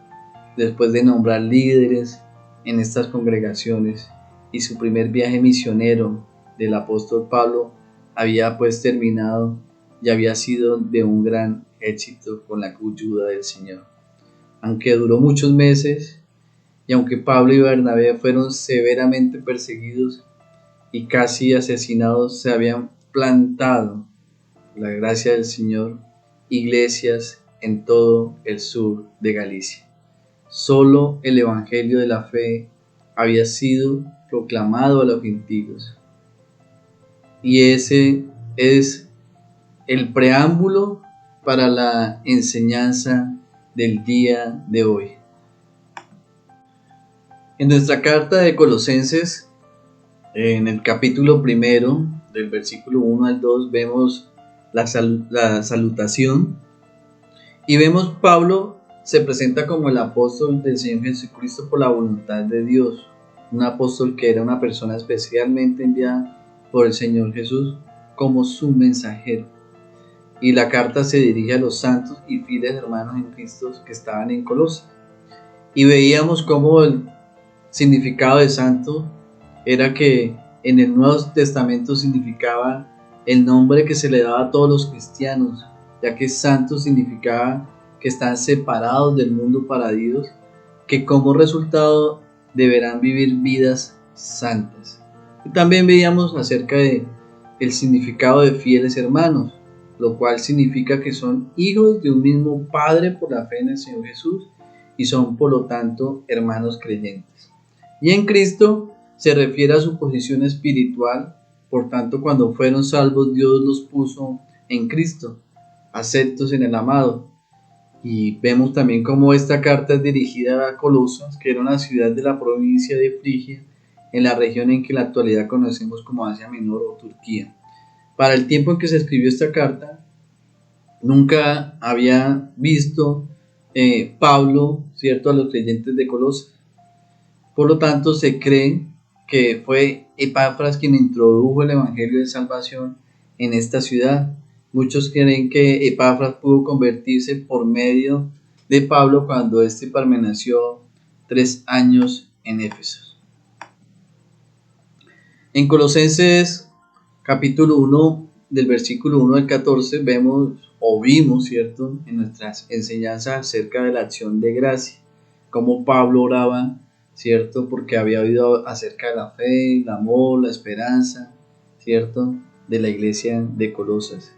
después de nombrar líderes en estas congregaciones, y su primer viaje misionero del apóstol Pablo había pues terminado y había sido de un gran éxito con la ayuda del Señor. Aunque duró muchos meses y aunque Pablo y Bernabé fueron severamente perseguidos y casi asesinados, se habían plantado, la gracia del Señor, iglesias en todo el sur de Galicia. Solo el Evangelio de la fe había sido proclamado a los gentiles. Y ese es el preámbulo para la enseñanza del día de hoy. En nuestra carta de Colosenses, en el capítulo 1, del versículo 1 al 2, vemos la salutación, y vemos Pablo se presenta como el apóstol del Señor Jesucristo por la voluntad de Dios, un apóstol que era una persona especialmente enviada por el Señor Jesús como su mensajero. Y la carta se dirige a los santos y fieles hermanos en Cristo que estaban en Colosas. Y veíamos cómo el significado de santo era que en el Nuevo Testamento significaba el nombre que se le daba a todos los cristianos, ya que santo significaba que están separados del mundo para Dios, que como resultado deberán vivir vidas santas. Y también veíamos acerca de el significado de fieles hermanos, lo cual significa que son hijos de un mismo Padre por la fe en el Señor Jesús y son por lo tanto hermanos creyentes. Y en Cristo se refiere a su posición espiritual, por tanto cuando fueron salvos Dios los puso en Cristo, aceptos en el amado. Y vemos también cómo esta carta es dirigida a Colosas, que era una ciudad de la provincia de Frigia, en la región en que en la actualidad conocemos como Asia Menor o Turquía. Para el tiempo en que se escribió esta carta, nunca había visto Pablo, ¿cierto?, a los creyentes de Colosas. Por lo tanto, se cree que fue Epafras quien introdujo el Evangelio de Salvación en esta ciudad. Muchos creen que Epafras pudo convertirse por medio de Pablo cuando éste permaneció 3 años en Éfeso. En Colosenses capítulo 1 del versículo 1 al 14 vimos, ¿cierto?, en nuestras enseñanzas acerca de la acción de gracia, cómo Pablo oraba, ¿cierto?, porque había oído acerca de la fe, el amor, la esperanza, ¿cierto?, de la iglesia de Colosas.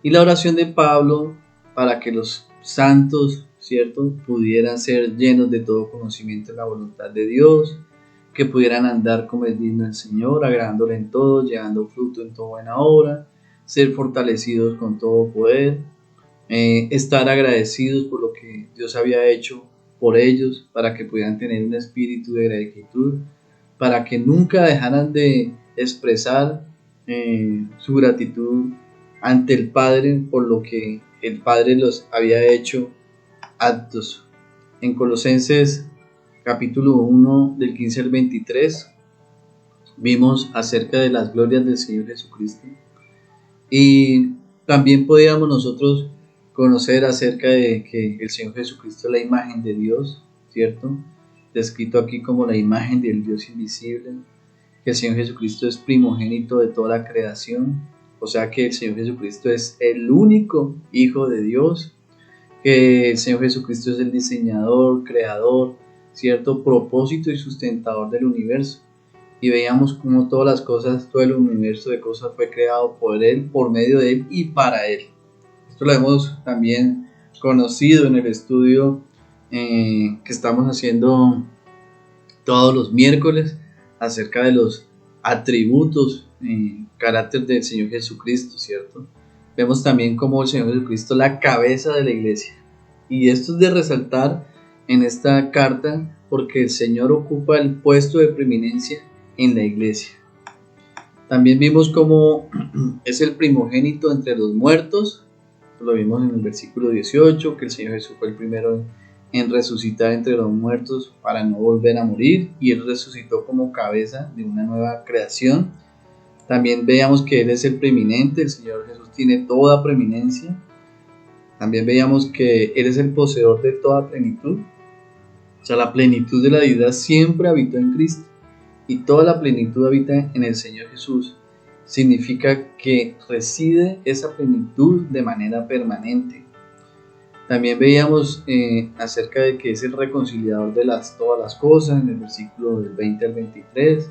Y la oración de Pablo para que los santos, ¿cierto?, pudieran ser llenos de todo conocimiento de la voluntad de Dios, que pudieran andar como es digno del Señor, agradándole en todo, llevando fruto en toda buena obra, ser fortalecidos con todo poder, estar agradecidos por lo que Dios había hecho por ellos, para que pudieran tener un espíritu de gratitud, para que nunca dejaran de expresar su gratitud ante el Padre por lo que el Padre los había hecho actos. En Colosenses capítulo 1 del 15 al 23 vimos acerca de las glorias del Señor Jesucristo, y también podíamos nosotros conocer acerca de que el Señor Jesucristo es la imagen de Dios, ¿cierto?, descrito aquí como la imagen del Dios invisible, que el Señor Jesucristo es primogénito de toda la creación, o sea que el Señor Jesucristo es el único Hijo de Dios, que el Señor Jesucristo es el diseñador, creador, cierto, propósito y sustentador del universo. Y veíamos cómo todas las cosas, todo el universo de cosas fue creado por Él, por medio de Él y para Él. Esto lo hemos también conocido en el estudio que estamos haciendo todos los miércoles acerca de los atributos, carácter del Señor Jesucristo, ¿cierto? Vemos también cómo el Señor Jesucristo es la cabeza de la iglesia. Y esto es de resaltar en esta carta porque el Señor ocupa el puesto de preeminencia en la iglesia. También vimos cómo es el primogénito entre los muertos. Lo vimos en el versículo 18, que el Señor Jesús fue el primero en resucitar entre los muertos para no volver a morir, y Él resucitó como cabeza de una nueva creación. También veíamos que Él es el preeminente, el Señor Jesús tiene toda preeminencia. También veíamos que Él es el poseedor de toda plenitud, o sea, la plenitud de la deidad siempre habitó en Cristo, y toda la plenitud habita en el Señor Jesús. Significa que reside esa plenitud de manera permanente. También veíamos acerca de que es el reconciliador de todas las cosas en el versículo del 20 al 23.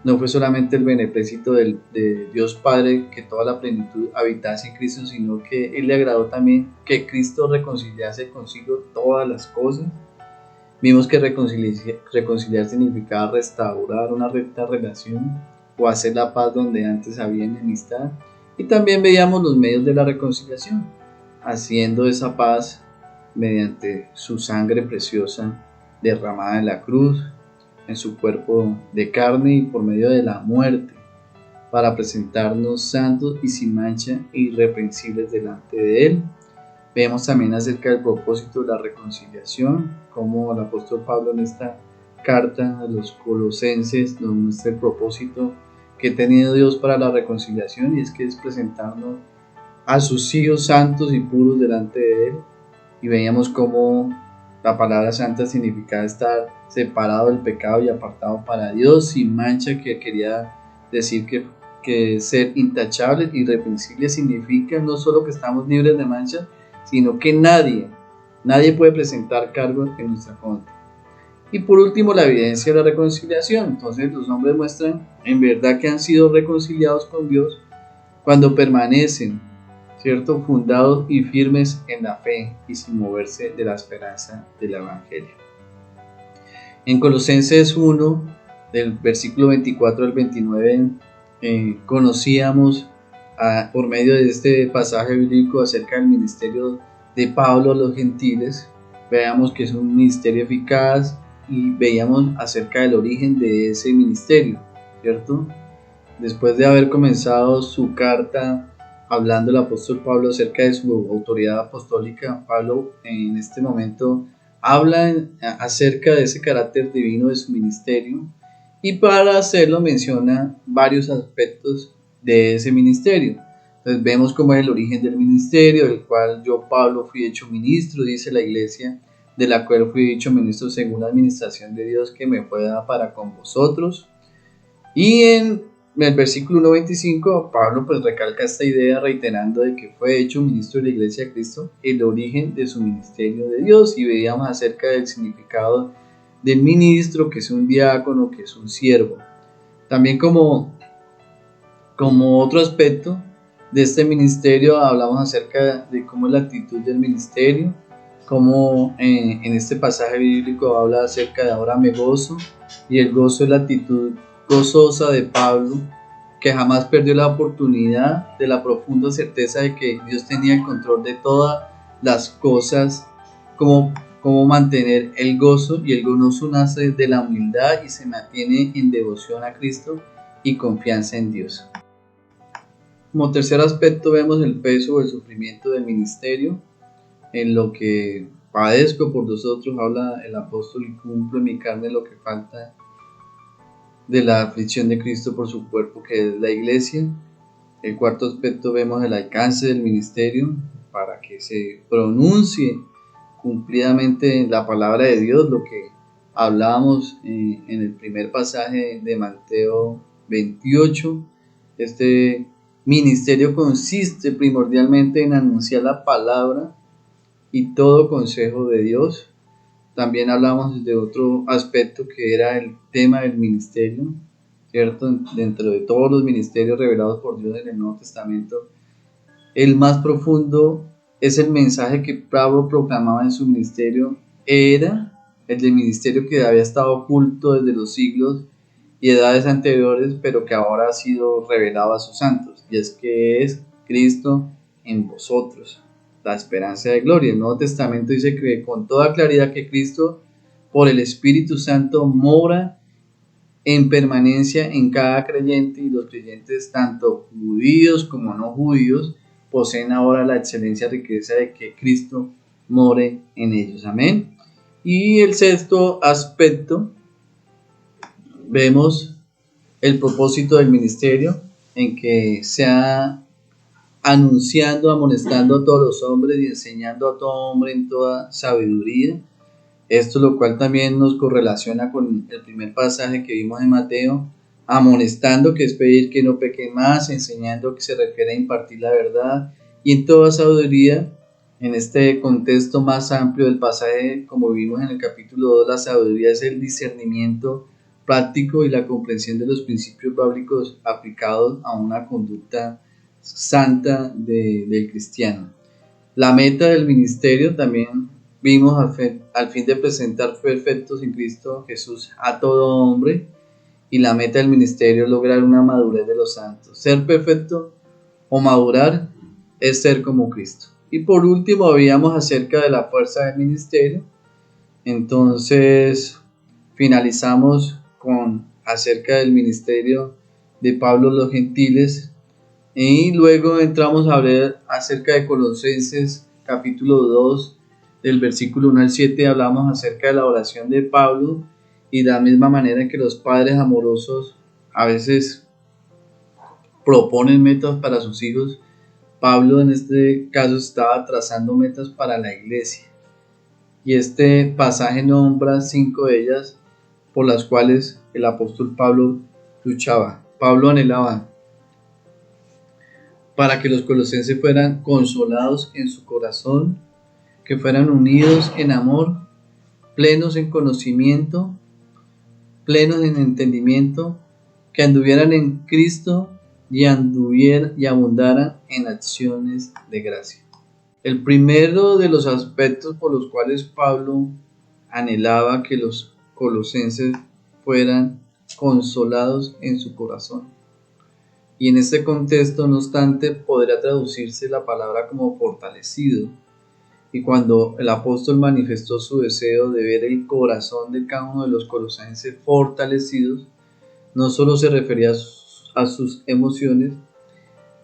No fue solamente el beneplácito de Dios Padre que toda la plenitud habitase en Cristo, sino que Él le agradó también que Cristo reconciliase consigo todas las cosas. Vimos que reconciliar significaba restaurar una recta relación o hacer la paz donde antes había enemistad. Y también veíamos los medios de la reconciliación, haciendo esa paz mediante su sangre preciosa derramada en la cruz, en su cuerpo de carne y por medio de la muerte, para presentarnos santos y sin mancha e irreprensibles delante de Él. Vemos también acerca del propósito de la reconciliación, como el apóstol Pablo en esta carta a los Colosenses nos muestra el propósito que ha tenido Dios para la reconciliación, y es que es presentarnos a sus hijos santos y puros delante de Él. Y veíamos cómo la palabra santa significaba estar separado del pecado y apartado para Dios, sin mancha, que quería decir que ser intachable, irreprensible, significa no solo que estamos libres de mancha, sino que nadie puede presentar cargo en nuestra contra. Y por último, la evidencia de la reconciliación. Entonces los hombres muestran en verdad que han sido reconciliados con Dios cuando permanecen, ¿cierto?, fundados y firmes en la fe y sin moverse de la esperanza del Evangelio. En Colosenses 1, del versículo 24 al 29, conocíamos por medio de este pasaje bíblico acerca del ministerio de Pablo a los gentiles. Veamos que es un ministerio eficaz y veíamos acerca del origen de ese ministerio, ¿cierto? Después de haber comenzado su carta hablando el apóstol Pablo acerca de su autoridad apostólica, Pablo en este momento habla acerca de ese carácter divino de su ministerio, y para hacerlo menciona varios aspectos de ese ministerio. Entonces vemos cómo es el origen del ministerio, del cual yo, Pablo, fui hecho ministro, dice la iglesia, de la cual fui hecho ministro según la administración de Dios que me fue dada para con vosotros. Y en en el versículo 1:25, Pablo pues recalca esta idea reiterando de que fue hecho ministro de la Iglesia de Cristo, el origen de su ministerio de Dios, y veíamos acerca del significado del ministro, que es un diácono, que es un siervo. También como otro aspecto de este ministerio hablamos acerca de cómo es la actitud del ministerio, cómo en este pasaje bíblico habla acerca de ahora me gozo, y el gozo es la actitud gozosa de Pablo, que jamás perdió la oportunidad de la profunda certeza de que Dios tenía el control de todas las cosas, cómo mantener el gozo, y el gozo nace de la humildad y se mantiene en devoción a Cristo y confianza en Dios. Como tercer aspecto vemos el peso o el sufrimiento del ministerio. En lo que padezco por vosotros, habla el apóstol, y cumplo en mi carne lo que falta de la aflicción de Cristo por su cuerpo, que es la iglesia. El cuarto aspecto vemos el alcance del ministerio para que se pronuncie cumplidamente la palabra de Dios, lo que hablábamos en el primer pasaje de Mateo 28. Este ministerio consiste primordialmente en anunciar la palabra y todo consejo de Dios. También hablamos de otro aspecto que era el tema del ministerio, ¿cierto? Dentro de todos los ministerios revelados por Dios en el Nuevo Testamento, el más profundo es el mensaje que Pablo proclamaba en su ministerio, era el del ministerio que había estado oculto desde los siglos y edades anteriores, pero que ahora ha sido revelado a sus santos, y es que es Cristo en vosotros, la esperanza de gloria. El Nuevo Testamento dice que con toda claridad que Cristo, por el Espíritu Santo, mora en permanencia en cada creyente, y los creyentes, tanto judíos como no judíos, poseen ahora la excelente riqueza de que Cristo more en ellos. Amén. Y el sexto aspecto, vemos el propósito del ministerio, en que sea anunciando, amonestando a todos los hombres y enseñando a todo hombre en toda sabiduría. Esto lo cual también nos correlaciona con el primer pasaje que vimos en Mateo, amonestando, que es pedir que no pequen más, enseñando, que se refiere a impartir la verdad, y en toda sabiduría. En este contexto más amplio del pasaje, como vimos en el capítulo 2, la sabiduría es el discernimiento práctico y la comprensión de los principios bíblicos aplicados a una conducta santa del cristiano. La meta del ministerio también vimos al fin de presentar perfectos en Cristo Jesús a todo hombre, y la meta del ministerio es lograr una madurez de los santos. Ser perfecto o madurar es ser como Cristo. Y por último veíamos acerca de la fuerza del ministerio. Entonces finalizamos con acerca del ministerio de Pablo a los gentiles, y luego entramos a hablar acerca de Colosenses capítulo 2, del versículo 1 al 7. Hablamos acerca de la oración de Pablo, y de la misma manera que los padres amorosos a veces proponen metas para sus hijos, Pablo en este caso estaba trazando metas para la iglesia. Y este pasaje nombra 5 de ellas por las cuales el apóstol Pablo luchaba. Pablo anhelaba para que los colosenses fueran consolados en su corazón, que fueran unidos en amor, plenos en conocimiento, plenos en entendimiento, que anduvieran en Cristo y abundaran en acciones de gracia. El primero de los aspectos por los cuales Pablo anhelaba que los colosenses fueran consolados en su corazón. Y en este contexto, no obstante, podría traducirse la palabra como fortalecido. Y cuando el apóstol manifestó su deseo de ver el corazón de cada uno de los colosenses fortalecidos, no solo se refería a sus emociones,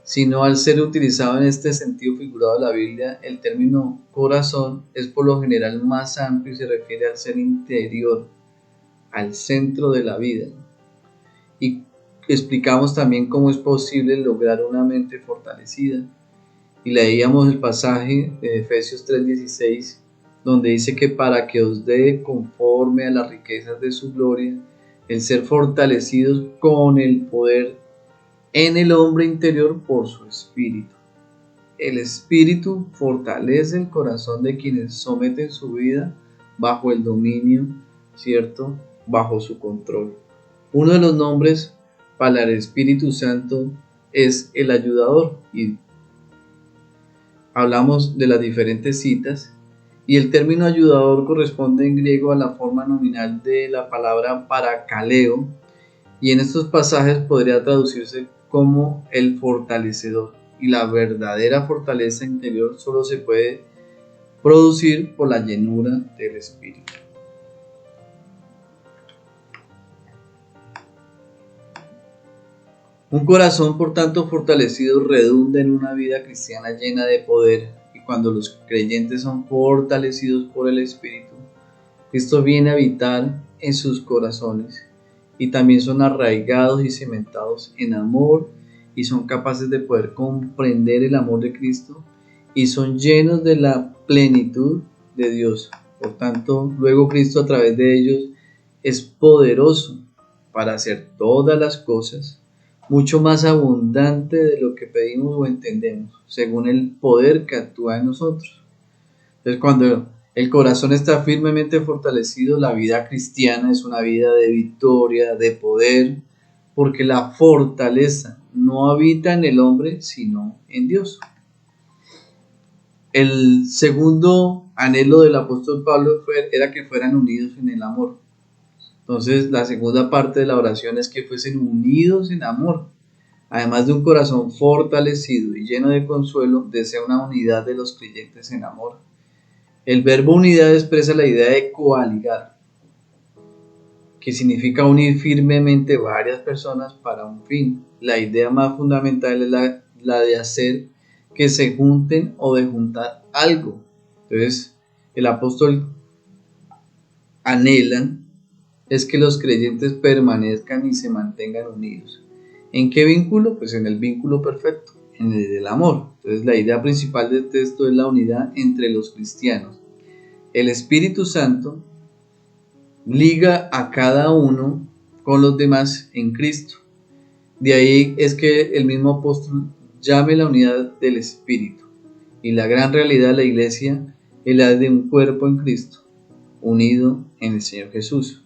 sino al ser utilizado en este sentido figurado de la Biblia. El término corazón es por lo general más amplio y se refiere al ser interior, al centro de la vida. Y explicamos también cómo es posible lograr una mente fortalecida, y leíamos el pasaje de Efesios 3:16, donde dice que para que os dé conforme a las riquezas de su gloria el ser fortalecidos con el poder en el hombre interior por su espíritu. El espíritu fortalece el corazón de quienes someten su vida bajo el dominio, ¿cierto? Bajo su control. Uno de los nombres para el Espíritu Santo es el ayudador, y hablamos de las diferentes citas, y el término ayudador corresponde en griego a la forma nominal de la palabra parakaleo, y en estos pasajes podría traducirse como el fortalecedor. Y la verdadera fortaleza interior solo se puede producir por la llenura del Espíritu. Un corazón, por tanto, fortalecido redunda en una vida cristiana llena de poder, y cuando los creyentes son fortalecidos por el Espíritu, Cristo viene a habitar en sus corazones, y también son arraigados y cimentados en amor, y son capaces de poder comprender el amor de Cristo, y son llenos de la plenitud de Dios. Por tanto, luego Cristo a través de ellos es poderoso para hacer todas las cosas, mucho más abundante de lo que pedimos o entendemos, según el poder que actúa en nosotros. Entonces, cuando el corazón está firmemente fortalecido, la vida cristiana es una vida de victoria, de poder, porque la fortaleza no habita en el hombre, sino en Dios. El segundo anhelo del apóstol Pablo era que fueran unidos en el amor. Entonces, la segunda parte de la oración es que fuesen unidos en amor. Además de un corazón fortalecido y lleno de consuelo, desea una unidad de los creyentes en amor. El verbo unidad expresa la idea de coaligar, que significa unir firmemente varias personas para un fin. La idea más fundamental es la de hacer que se junten o de juntar algo. Entonces, el apóstol anhela es que los creyentes permanezcan y se mantengan unidos. ¿En qué vínculo? Pues en el vínculo perfecto, en el del amor. Entonces, la idea principal del texto es la unidad entre los cristianos. El Espíritu Santo liga a cada uno con los demás en Cristo. De ahí es que el mismo apóstol llame la unidad del Espíritu. Y la gran realidad de la iglesia es la de un cuerpo en Cristo, unido en el Señor Jesús.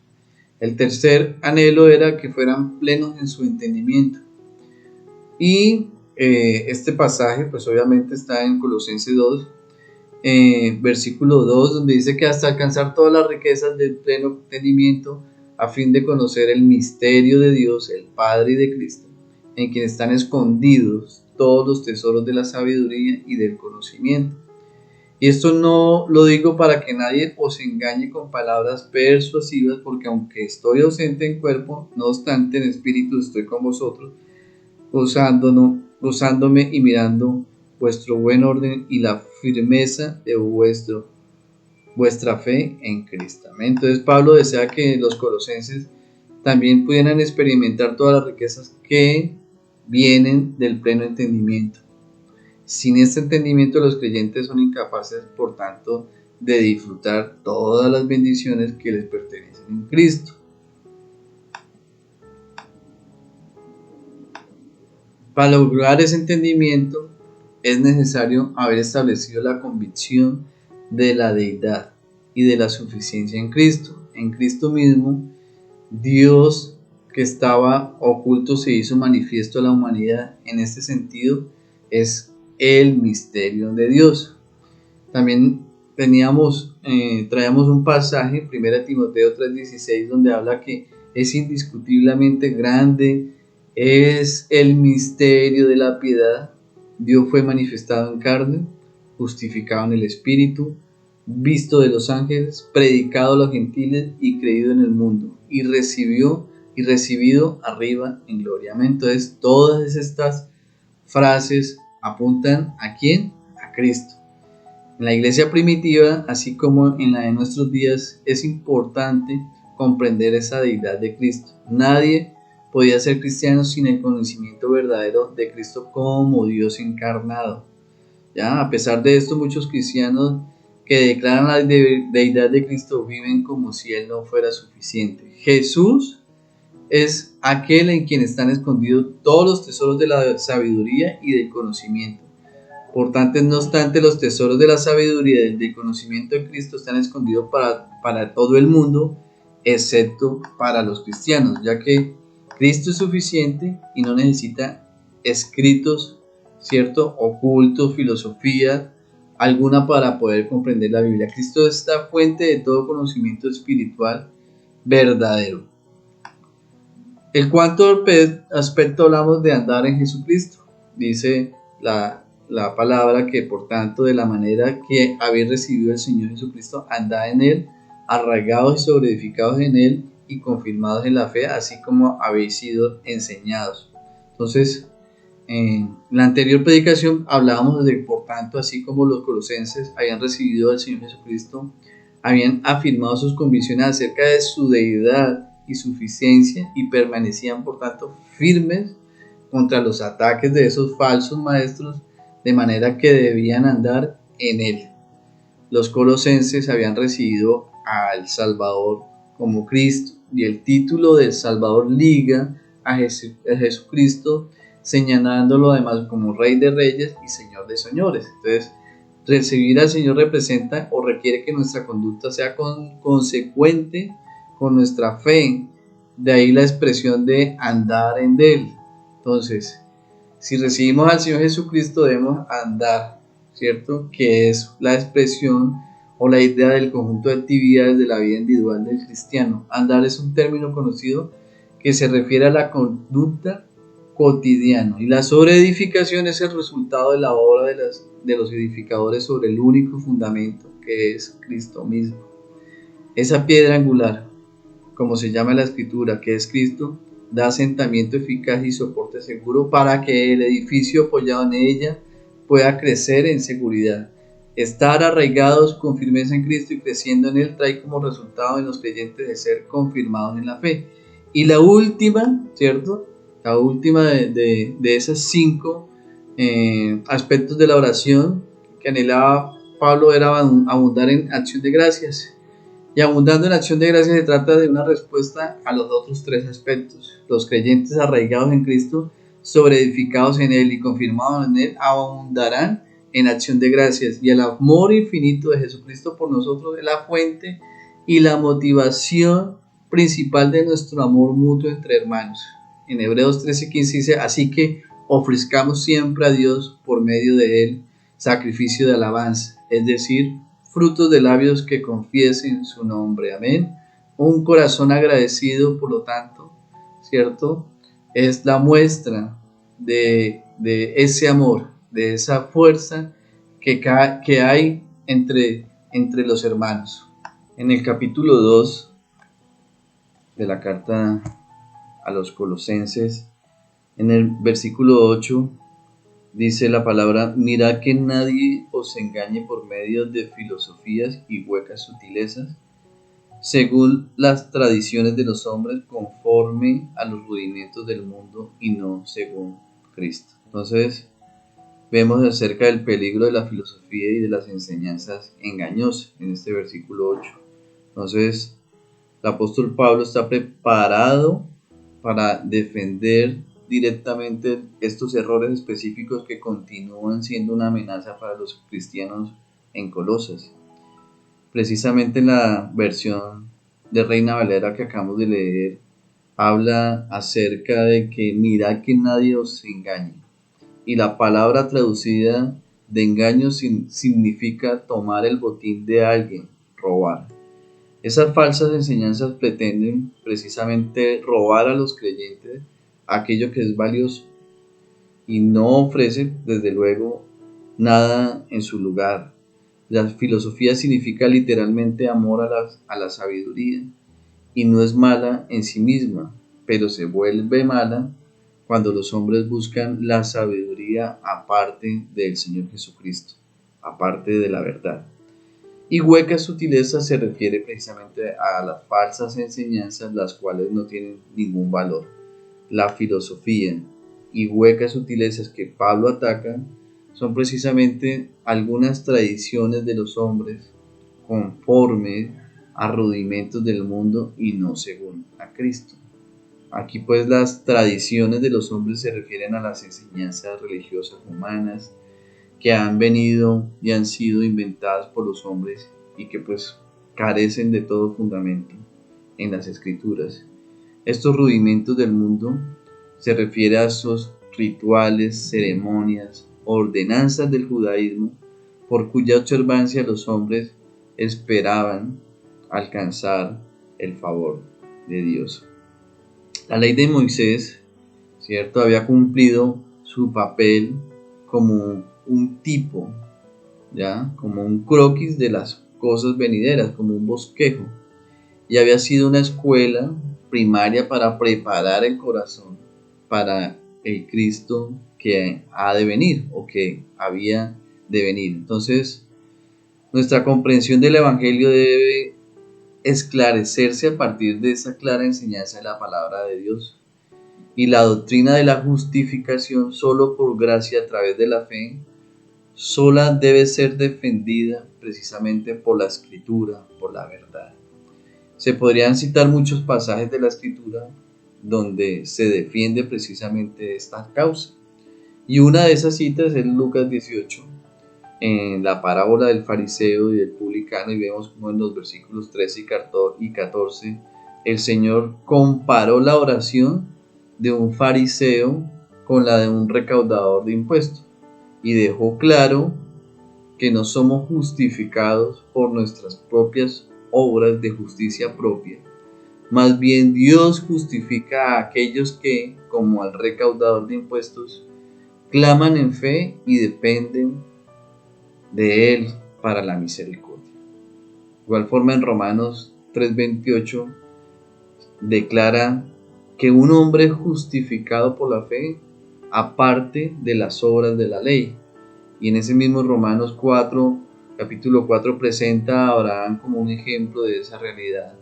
El tercer anhelo era que fueran plenos en su entendimiento. Y este pasaje pues obviamente está en Colosenses 2, versículo 2, donde dice que hasta alcanzar todas las riquezas del pleno entendimiento, a fin de conocer el misterio de Dios, el Padre y de Cristo, en quien están escondidos todos los tesoros de la sabiduría y del conocimiento. Y esto no lo digo para que nadie os engañe con palabras persuasivas, porque aunque estoy ausente en cuerpo, no obstante en espíritu estoy con vosotros, gozándome y mirando vuestro buen orden y la firmeza de vuestra fe en Cristo. Entonces Pablo desea que los colosenses también pudieran experimentar todas las riquezas que vienen del pleno entendimiento. Sin este entendimiento, los creyentes son incapaces, por tanto, de disfrutar todas las bendiciones que les pertenecen en Cristo. Para lograr ese entendimiento, es necesario haber establecido la convicción de la deidad y de la suficiencia en Cristo. En Cristo mismo, Dios que estaba oculto se hizo manifiesto a la humanidad. En este sentido, es el misterio de Dios. También traíamos un pasaje, 1 Timoteo 3:16, donde habla que es indiscutiblemente grande, es el misterio de la piedad. Dios fue manifestado en carne, justificado en el Espíritu, visto de los ángeles, predicado a los gentiles y creído en el mundo, y recibido arriba en gloria. Entonces, todas estas frases apuntan ¿a quién? A Cristo. En la iglesia primitiva, así como en la de nuestros días, es importante comprender esa deidad de Cristo. Nadie podía ser cristiano sin el conocimiento verdadero de Cristo como Dios encarnado. ¿Ya? A pesar de esto, muchos cristianos que declaran la deidad de Cristo viven como si Él no fuera suficiente. Jesús es aquel en quien están escondidos todos los tesoros de la sabiduría y del conocimiento. Por tanto, no obstante, los tesoros de la sabiduría y del conocimiento de Cristo están escondidos para todo el mundo, excepto para los cristianos, ya que Cristo es suficiente y no necesita escritos, ¿cierto? Ocultos, filosofía alguna para poder comprender la Biblia. Cristo es la fuente de todo conocimiento espiritual verdadero. ¿En cuánto aspecto hablamos de andar en Jesucristo? Dice la palabra que por tanto de la manera que habéis recibido el Señor Jesucristo, andad en Él, arraigados y sobreedificados en Él y confirmados en la fe, así como habéis sido enseñados. Entonces, en la anterior predicación hablábamos de, por tanto, así como los colosenses habían recibido al Señor Jesucristo, habían afirmado sus convicciones acerca de su deidad y suficiencia y permanecían, por tanto, firmes contra los ataques de esos falsos maestros, de manera que debían andar en Él. Los colosenses habían recibido al Salvador como Cristo, y el título del Salvador liga a Jesucristo, señalándolo además como Rey de Reyes y Señor de Señores. Entonces, recibir al Señor representa o requiere que nuestra conducta sea consecuente con nuestra fe. De ahí la expresión de andar en Él. Entonces, si recibimos al Señor Jesucristo, debemos andar, ¿cierto? Que es la expresión o la idea del conjunto de actividades de la vida individual del cristiano. Andar es un término conocido que se refiere a la conducta cotidiana, y la sobreedificación es el resultado de la obra de los edificadores sobre el único fundamento que es Cristo mismo. Esa piedra angular, como se llama en la Escritura, que es Cristo, da asentamiento eficaz y soporte seguro para que el edificio apoyado en ella pueda crecer en seguridad. Estar arraigados con firmeza en Cristo y creciendo en Él trae como resultado en los creyentes de ser confirmados en la fe. Y la última, ¿cierto? La última de esas 5 aspectos de la oración que anhelaba Pablo era abundar en acción de gracias. Y abundando en acción de gracias se trata de una respuesta a los otros 3 aspectos. Los creyentes arraigados en Cristo, sobreedificados en Él y confirmados en Él, abundarán en acción de gracias. Y el amor infinito de Jesucristo por nosotros es la fuente y la motivación principal de nuestro amor mutuo entre hermanos. En Hebreos 13:15 dice: así que ofrezcamos siempre a Dios por medio de Él sacrificio de alabanza, es decir, frutos de labios que confiesen su nombre. Amén. Un corazón agradecido, por lo tanto, ¿cierto? Es la muestra de ese amor, de esa fuerza que hay entre los hermanos. En el capítulo 2 de la carta a los Colosenses, en el versículo 8, dice la palabra: mirad que nadie os engañe por medio de filosofías y huecas sutilezas, según las tradiciones de los hombres, conforme a los rudimentos del mundo y no según Cristo. Entonces, vemos acerca del peligro de la filosofía y de las enseñanzas engañosas en este versículo 8. Entonces, el apóstol Pablo está preparado para defender directamente estos errores específicos que continúan siendo una amenaza para los cristianos en Colosas. Precisamente en la versión de Reina Valera que acabamos de leer, habla acerca de que mirad que nadie os engañe. Y la palabra traducida de engaño significa tomar el botín de alguien, robar. Esas falsas enseñanzas pretenden precisamente robar a los creyentes aquello que es valioso y no ofrece, desde luego, nada en su lugar. La filosofía significa literalmente amor a la sabiduría, y no es mala en sí misma, pero se vuelve mala cuando los hombres buscan la sabiduría aparte del Señor Jesucristo, aparte de la verdad. Y huecas sutilezas se refiere precisamente a las falsas enseñanzas, las cuales no tienen ningún valor. La filosofía y huecas sutilezas que Pablo ataca son precisamente algunas tradiciones de los hombres conforme a rudimentos del mundo y no según a Cristo. Aquí pues las tradiciones de los hombres se refieren a las enseñanzas religiosas humanas que han venido y han sido inventadas por los hombres y que pues carecen de todo fundamento en las escrituras. Estos rudimentos del mundo se refiere a esos rituales, ceremonias, ordenanzas del judaísmo por cuya observancia los hombres esperaban alcanzar el favor de Dios. La ley de Moisés, ¿cierto?, había cumplido su papel como un tipo, ¿ya?, como un croquis de las cosas venideras, como un bosquejo, y había sido una escuela primaria para preparar el corazón para el Cristo que ha de venir o que había de venir. Entonces, nuestra comprensión del Evangelio debe esclarecerse a partir de esa clara enseñanza de la palabra de Dios. Y la doctrina de la justificación solo por gracia a través de la fe, sola debe ser defendida precisamente por la Escritura, por la verdad. Se podrían citar muchos pasajes de la Escritura donde se defiende precisamente esta causa. Y una de esas citas es Lucas 18, en la parábola del fariseo y del publicano, y vemos como en los versículos 13 y 14 el Señor comparó la oración de un fariseo con la de un recaudador de impuestos y dejó claro que no somos justificados por nuestras propias obras de justicia propia. Más bien Dios justifica a aquellos que, como al recaudador de impuestos, claman en fe y dependen de Él para la misericordia. De igual forma, en Romanos 3:28 declara que un hombre justificado por la fe aparte de las obras de la ley. Y en ese mismo Romanos 4, capítulo 4, presenta a Abraham como un ejemplo de esa realidad.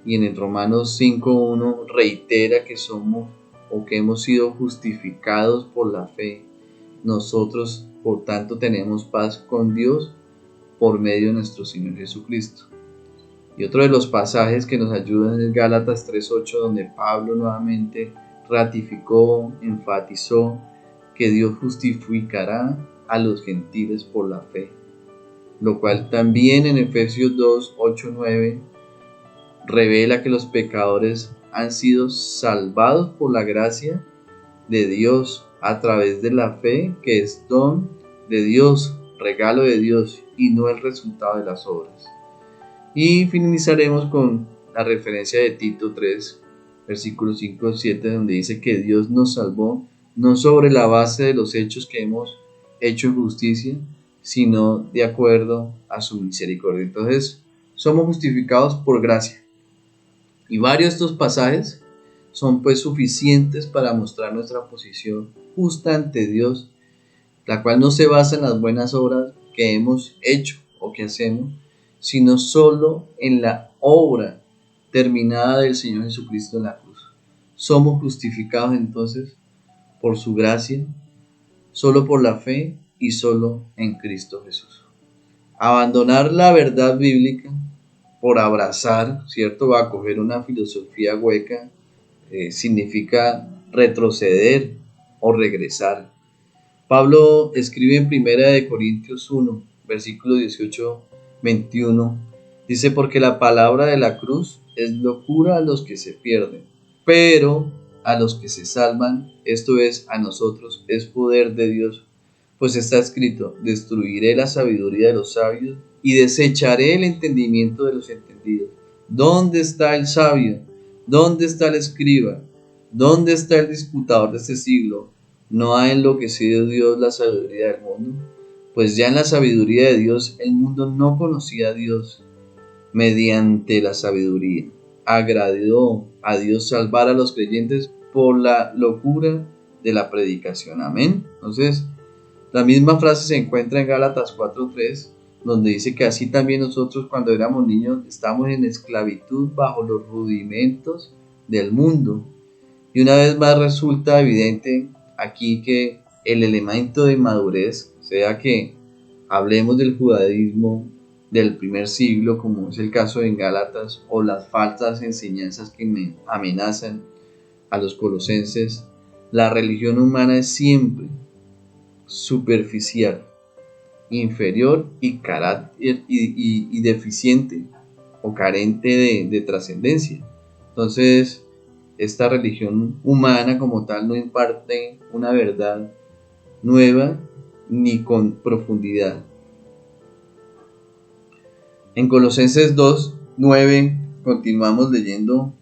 Y en el Romanos 5:1 reitera que somos o que hemos sido justificados por la fe. Nosotros, por tanto, tenemos paz con Dios por medio de nuestro Señor Jesucristo. Y otro de los pasajes que nos ayudan es Gálatas 3:8, donde Pablo nuevamente ratificó, enfatizó que Dios justificará a los gentiles por la fe, lo cual también en Efesios 2:8-9 revela que los pecadores han sido salvados por la gracia de Dios a través de la fe, que es don de Dios, regalo de Dios y no el resultado de las obras. Y finalizaremos con la referencia de Tito 3, versículos 5-7, donde dice que Dios nos salvó no sobre la base de los hechos que hemos hecho en justicia, sino de acuerdo a su misericordia. Entonces, somos justificados por gracia. Y varios de estos pasajes son pues suficientes para mostrar nuestra posición justa ante Dios, la cual no se basa en las buenas obras que hemos hecho o que hacemos, sino solo en la obra terminada del Señor Jesucristo en la cruz. Somos justificados entonces por su gracia, solo por la fe y solo en Cristo Jesús. Abandonar la verdad bíblica por abrazar, ¿cierto?, o acoger una filosofía hueca, significa retroceder o regresar. Pablo escribe en 1 Corintios 1, versículo 18-21, dice: porque la palabra de la cruz es locura a los que se pierden, pero a los que se salvan, esto es, a nosotros, es poder de Dios. Pues está escrito: destruiré la sabiduría de los sabios y desecharé el entendimiento de los entendidos. ¿Dónde está el sabio? ¿Dónde está el escriba? ¿Dónde está el disputador de este siglo? ¿No ha enloquecido Dios la sabiduría del mundo? Pues ya en la sabiduría de Dios el mundo no conocía a Dios. Mediante la sabiduría agradó a Dios salvar a los creyentes por la locura de la predicación. Amén. Entonces, la misma frase se encuentra en Gálatas 4:3, donde dice que así también nosotros cuando éramos niños estamos en esclavitud bajo los rudimentos del mundo. Y una vez más resulta evidente aquí que el elemento de madurez, sea que hablemos del judaísmo del primer siglo, como es el caso en Gálatas, o las falsas enseñanzas que me amenazan, a los colosenses, la religión humana es siempre superficial, inferior y deficiente o carente de trascendencia. Entonces, esta religión humana como tal no imparte una verdad nueva ni con profundidad. En Colosenses 2:9 continuamos leyendo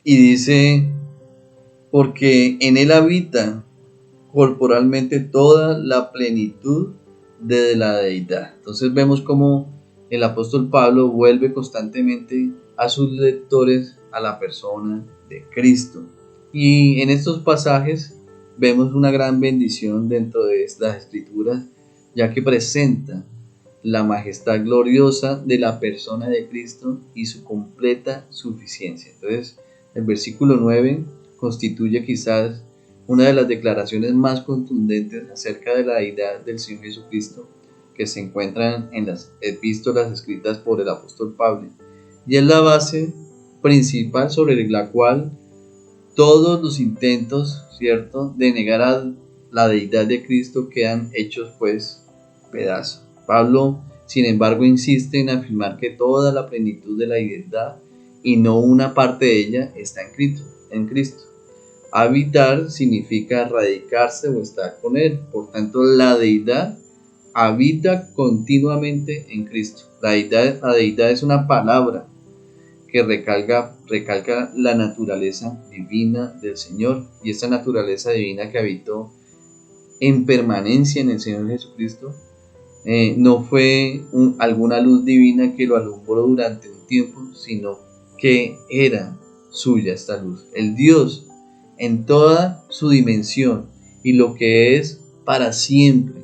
y dice: porque en él habita corporalmente toda la plenitud de la deidad. Entonces vemos cómo el apóstol Pablo vuelve constantemente a sus lectores a la persona de Cristo. Y en estos pasajes vemos una gran bendición dentro de las Escrituras, ya que presenta la majestad gloriosa de la persona de Cristo y su completa suficiencia. Entonces, el versículo 9 constituye quizás una de las declaraciones más contundentes acerca de la deidad del Señor Jesucristo que se encuentran en las epístolas escritas por el apóstol Pablo, y es la base principal sobre la cual todos los intentos, ¿cierto?, de negar a la deidad de Cristo quedan hechos pues pedazos. Pablo, sin embargo, insiste en afirmar que toda la plenitud de la deidad y no una parte de ella está en Cristo. Habitar significa radicarse o estar con Él. Por tanto, la deidad habita continuamente en Cristo. La deidad es una palabra que recalca la naturaleza divina del Señor, y esta naturaleza divina que habitó en permanencia en el Señor Jesucristo no fue alguna luz divina que lo alumbró durante un tiempo, sino que era suya esta luz. El Dios en toda su dimensión y lo que es para siempre,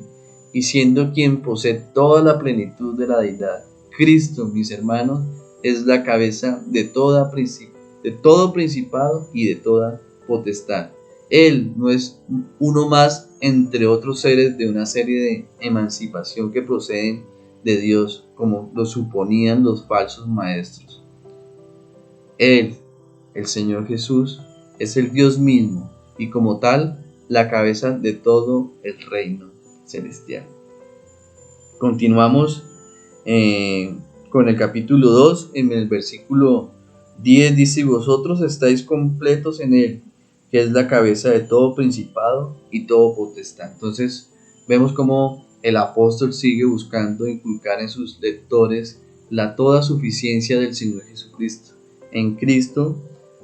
y siendo quien posee toda la plenitud de la deidad. Cristo, mis hermanos, es la cabeza de todo principado y de toda potestad. Él no es uno más entre otros seres de una serie de emancipación que proceden de Dios, como lo suponían los falsos maestros. Él, el Señor Jesús, es el Dios mismo y como tal la cabeza de todo el reino celestial. Continuamos con el capítulo 2, en el versículo 10 dice: vosotros estáis completos en él, que es la cabeza de todo principado y todo potestad. Entonces vemos cómo el apóstol sigue buscando inculcar en sus lectores la toda suficiencia del Señor Jesucristo. En Cristo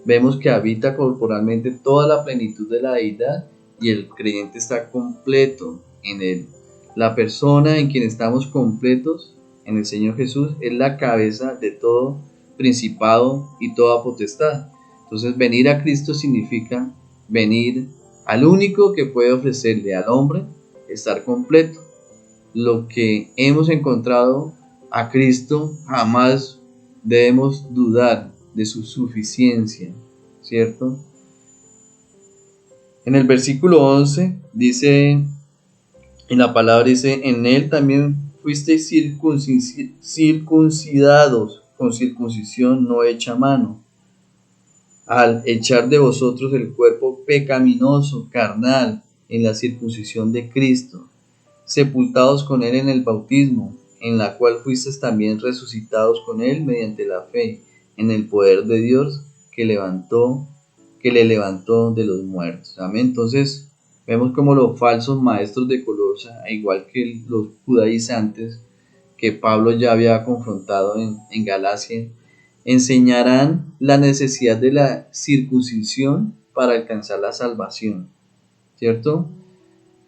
vemos que habita corporalmente toda la plenitud de la deidad y el creyente está completo en él. La persona en quien estamos completos en el Señor Jesús es la cabeza de todo principado y toda potestad. Entonces, venir a Cristo significa venir al único que puede ofrecerle al hombre estar completo. Lo que hemos encontrado a Cristo, jamás debemos dudar de su suficiencia, ¿cierto? En el versículo 11 dice, en la palabra dice: en él también fuisteis circuncidados con circuncisión no hecha a mano, al echar de vosotros el cuerpo pecaminoso, carnal, en la circuncisión de Cristo, sepultados con él en el bautismo, en la cual fuisteis también resucitados con él mediante la fe, en el poder de Dios que le levantó de los muertos. Amén. Entonces vemos como los falsos maestros de Colosa, igual que los judaizantes que Pablo ya había confrontado en Galacia, enseñarán la necesidad de la circuncisión para alcanzar la salvación, ¿cierto?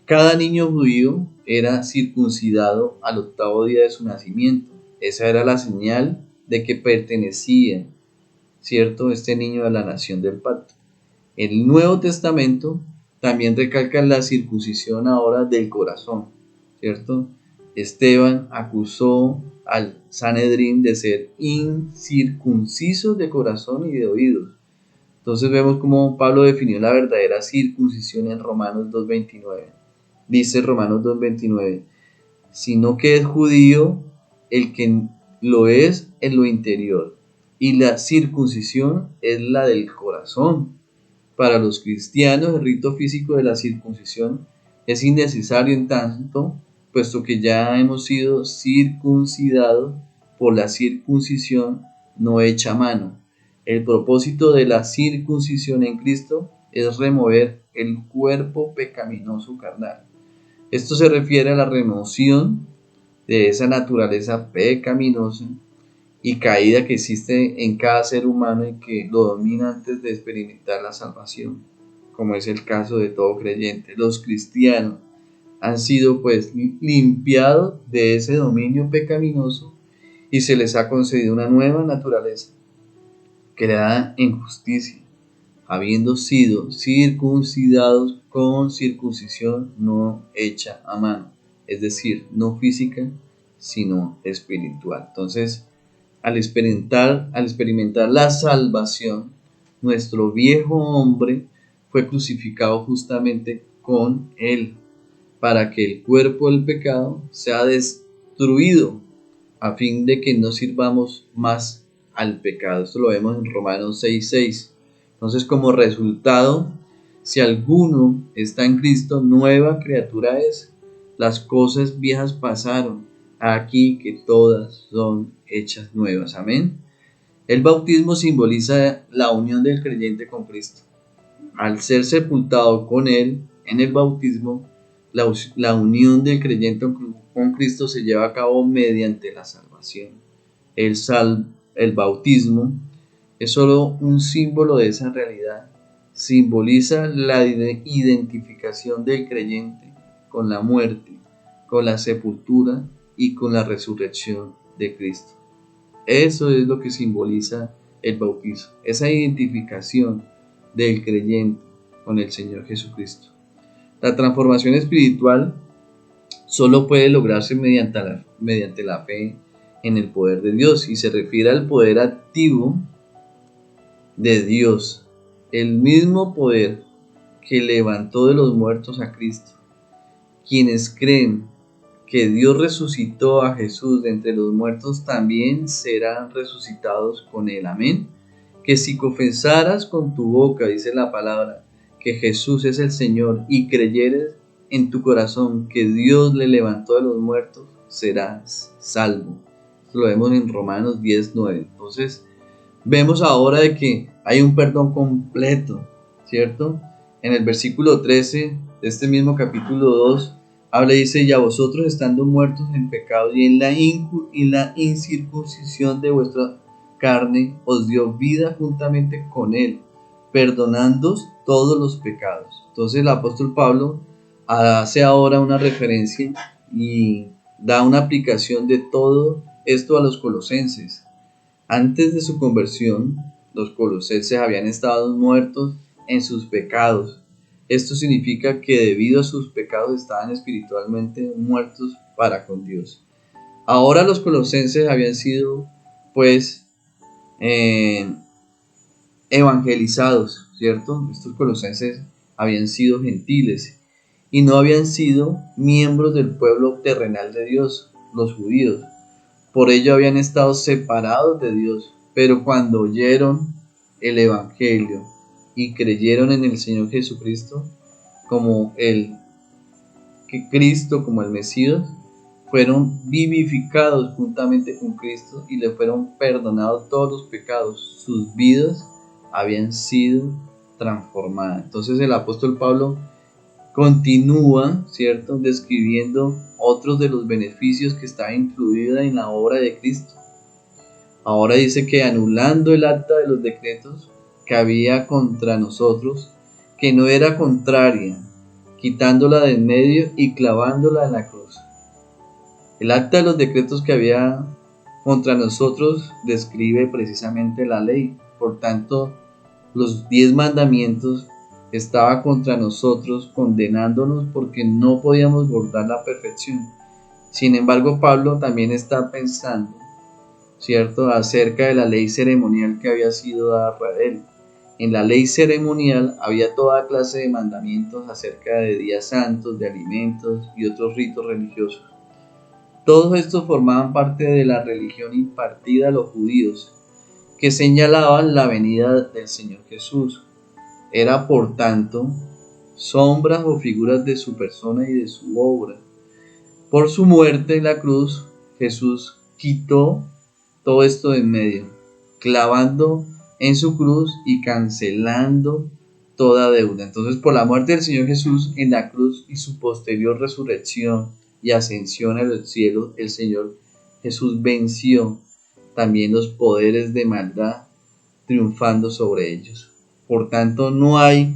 Cada niño judío era circuncidado al 8º día de su nacimiento. Esa era la señal de que pertenecía, ¿cierto?, este niño a la nación del pacto. El Nuevo Testamento también recalca la circuncisión ahora del corazón, ¿cierto? Esteban acusó al Sanedrín de ser incircuncisos de corazón y de oídos. Entonces vemos cómo Pablo definió la verdadera circuncisión en Romanos 2:29. Dice Romanos 2:29: sino que es judío el que lo es en lo interior, y la circuncisión es la del corazón. Para los cristianos, el rito físico de la circuncisión es innecesario en tanto, puesto que ya hemos sido circuncidados por la circuncisión no hecha a mano. El propósito de la circuncisión en Cristo es remover el cuerpo pecaminoso carnal. Esto se refiere a la remoción de esa naturaleza pecaminosa y caída que existe en cada ser humano y que lo domina antes de experimentar la salvación, como es el caso de todo creyente. Los cristianos han sido pues limpiados de ese dominio pecaminoso y se les ha concedido una nueva naturaleza creada en justicia, habiendo sido circuncidados con circuncisión no hecha a mano, es decir, no física, sino espiritual. Entonces, al experimentar la salvación, nuestro viejo hombre fue crucificado justamente con él, para que el cuerpo del pecado sea destruido, a fin de que no sirvamos más al pecado. Esto lo vemos en Romanos 6:6. Entonces, como resultado, si alguno está en Cristo, nueva criatura es. Las cosas viejas pasaron, aquí que todas son hechas nuevas. Amén. El bautismo simboliza la unión del creyente con Cristo. Al ser sepultado con Él en el bautismo, la unión del creyente con Cristo se lleva a cabo mediante la salvación. El bautismo es solo un símbolo de esa realidad. Simboliza la identificación del creyente con la muerte, con la sepultura y con la resurrección de Cristo. Eso es lo que simboliza el bautismo, esa identificación del creyente con el Señor Jesucristo. La transformación espiritual solo puede lograrse mediante la fe en el poder de Dios, y se refiere al poder activo de Dios, el mismo poder que levantó de los muertos a Cristo. Quienes creen que Dios resucitó a Jesús de entre los muertos también serán resucitados con él. Amén. Que si confesaras con tu boca, dice la palabra, que Jesús es el Señor, y creyeres en tu corazón que Dios le levantó de los muertos, serás salvo. Esto lo vemos en Romanos 10:9. Entonces, vemos ahora de que hay un perdón completo, ¿cierto? En el versículo 13 de este mismo capítulo 2, habla y dice: y a vosotros, estando muertos en pecado y en la incircuncisión de vuestra carne, os dio vida juntamente con él, perdonándoos todos los pecados. Entonces el apóstol Pablo hace ahora una referencia y da una aplicación de todo esto a los colosenses. Antes de su conversión, los colosenses habían estado muertos en sus pecados. Esto significa que debido a sus pecados estaban espiritualmente muertos para con Dios. Ahora los colosenses habían sido pues evangelizados, ¿cierto? Estos colosenses habían sido gentiles y no habían sido miembros del pueblo terrenal de Dios, los judíos. Por ello habían estado separados de Dios, pero cuando oyeron el evangelio y creyeron en el Señor Jesucristo como como el Mesías, fueron vivificados juntamente con Cristo y le fueron perdonados todos los pecados. Sus vidas habían sido transformadas. Entonces el apóstol Pablo continúa, ¿cierto?, describiendo otros de los beneficios que estaba incluida en la obra de Cristo. Ahora dice que anulando el acta de los decretos que había contra nosotros, que no era contraria, quitándola de en medio y clavándola en la cruz. El acta de los decretos que había contra nosotros describe precisamente la ley. Por tanto, los 10 mandamientos estaba contra nosotros, condenándonos porque no podíamos guardar la perfección. Sin embargo, Pablo también está pensando, ¿cierto?, acerca de la ley ceremonial que había sido dada a él. En la ley ceremonial había toda clase de mandamientos acerca de días santos, de alimentos y otros ritos religiosos. Todos estos formaban parte de la religión impartida a los judíos que señalaban la venida del Señor Jesús. Era, por tanto, sombras o figuras de su persona y de su obra. Por su muerte en la cruz, Jesús quitó todo esto de en medio, clavando en su cruz y cancelando toda deuda. Entonces, por la muerte del Señor Jesús en la cruz y su posterior resurrección y ascensión al cielo, el Señor Jesús venció también los poderes de maldad, triunfando sobre ellos. Por tanto, no hay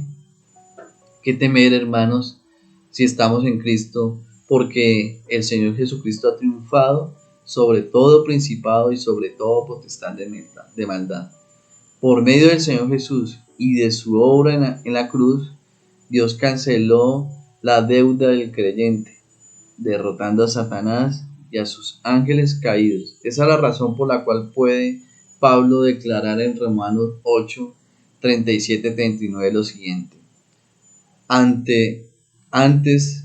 que temer, hermanos, si estamos en Cristo, porque el Señor Jesucristo ha triunfado sobre todo principado y sobre todo potestad de maldad. Por medio del Señor Jesús y de su obra en la cruz, Dios canceló la deuda del creyente, derrotando a Satanás y a sus ángeles caídos. Esa es la razón por la cual puede Pablo declarar en Romanos 8, 37-39 lo siguiente: Antes,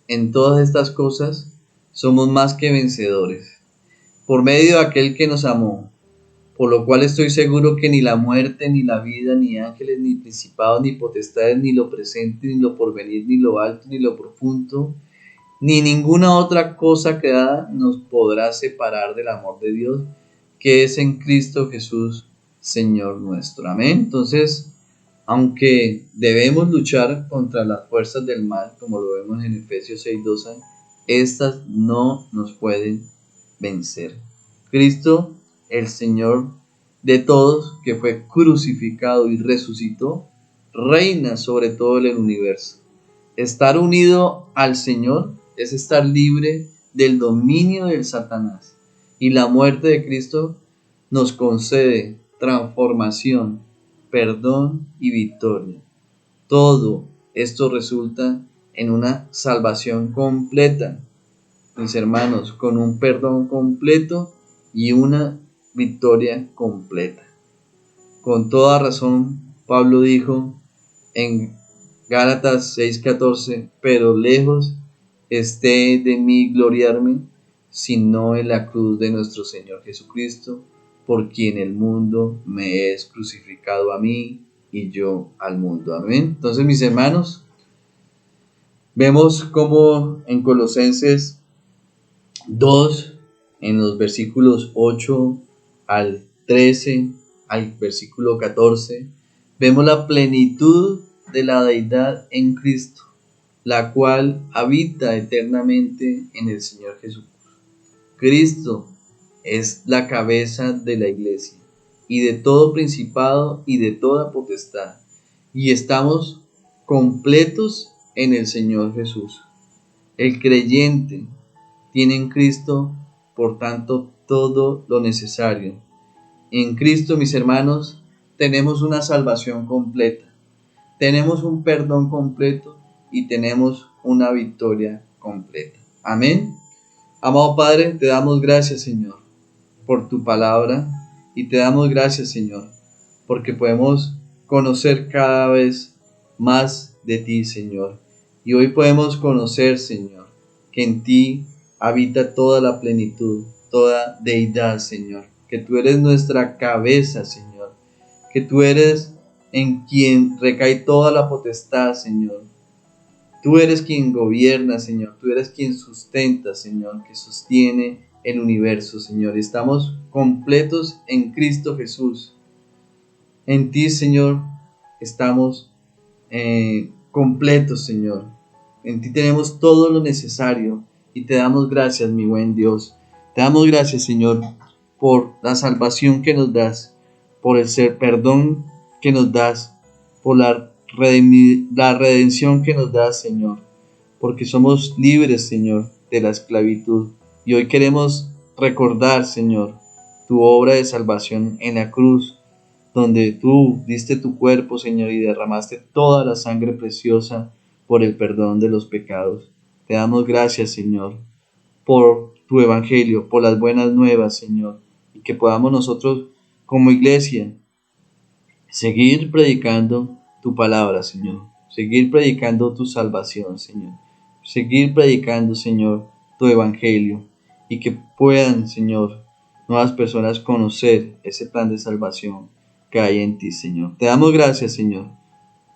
en todas estas cosas, somos más que vencedores, por medio de aquel que nos amó, por lo cual estoy seguro que ni la muerte, ni la vida, ni ángeles, ni principados, ni potestades, ni lo presente, ni lo porvenir, ni lo alto, ni lo profundo, ni ninguna otra cosa creada nos podrá separar del amor de Dios, que es en Cristo Jesús, Señor nuestro. Amén. Entonces, aunque debemos luchar contra las fuerzas del mal, como lo vemos en Efesios 6:12, estas no nos pueden vencer. Cristo, el Señor de todos, que fue crucificado y resucitó, reina sobre todo el universo. Estar unido al Señor es estar libre del dominio del Satanás, y la muerte de Cristo nos concede transformación, perdón y victoria. Todo esto resulta en una salvación completa, mis hermanos, con un perdón completo y una victoria completa. Con toda razón, Pablo dijo en Gálatas 6:14, pero lejos esté de mí gloriarme, sino en la cruz de nuestro Señor Jesucristo, por quien el mundo me es crucificado a mí y yo al mundo. Amén. Entonces, mis hermanos, vemos cómo en Colosenses 2, en los versículos 8 al 13, al versículo 14, vemos la plenitud de la deidad en Cristo, la cual habita eternamente en el Señor Jesús. Cristo es la cabeza de la iglesia y de todo principado y de toda potestad, y estamos completos en el Señor Jesús. El creyente tiene en Cristo, por tanto, todo lo necesario. En Cristo, mis hermanos, tenemos una salvación completa, tenemos un perdón completo y tenemos una victoria completa. Amén. Amado Padre, te damos gracias, Señor, por tu palabra, y te damos gracias, Señor, porque podemos conocer cada vez más de ti, Señor. Y hoy podemos conocer, Señor, que en ti habita toda la plenitud, toda deidad, Señor, que tú eres nuestra cabeza, Señor, que tú eres en quien recae toda la potestad, Señor. Tú eres quien gobierna, Señor. Tú eres quien sustenta, Señor, que sostiene el universo, Señor. Estamos completos en Cristo Jesús. En ti, Señor, estamos completos, Señor. En ti tenemos todo lo necesario y te damos gracias, mi buen Dios. Te damos gracias, Señor, por la salvación que nos das, por el perdón que nos das, por la redención que nos das, Señor, porque somos libres, Señor, de la esclavitud. Y hoy queremos recordar, Señor, tu obra de salvación en la cruz, donde tú diste tu cuerpo, Señor, y derramaste toda la sangre preciosa por el perdón de los pecados. Te damos gracias, Señor, por tu evangelio, por las buenas nuevas, Señor, y que podamos nosotros como iglesia seguir predicando tu palabra, Señor, seguir predicando tu salvación, Señor, seguir predicando, Señor, tu evangelio, y que puedan, Señor, nuevas personas conocer ese plan de salvación que hay en ti, Señor. Te damos gracias, Señor,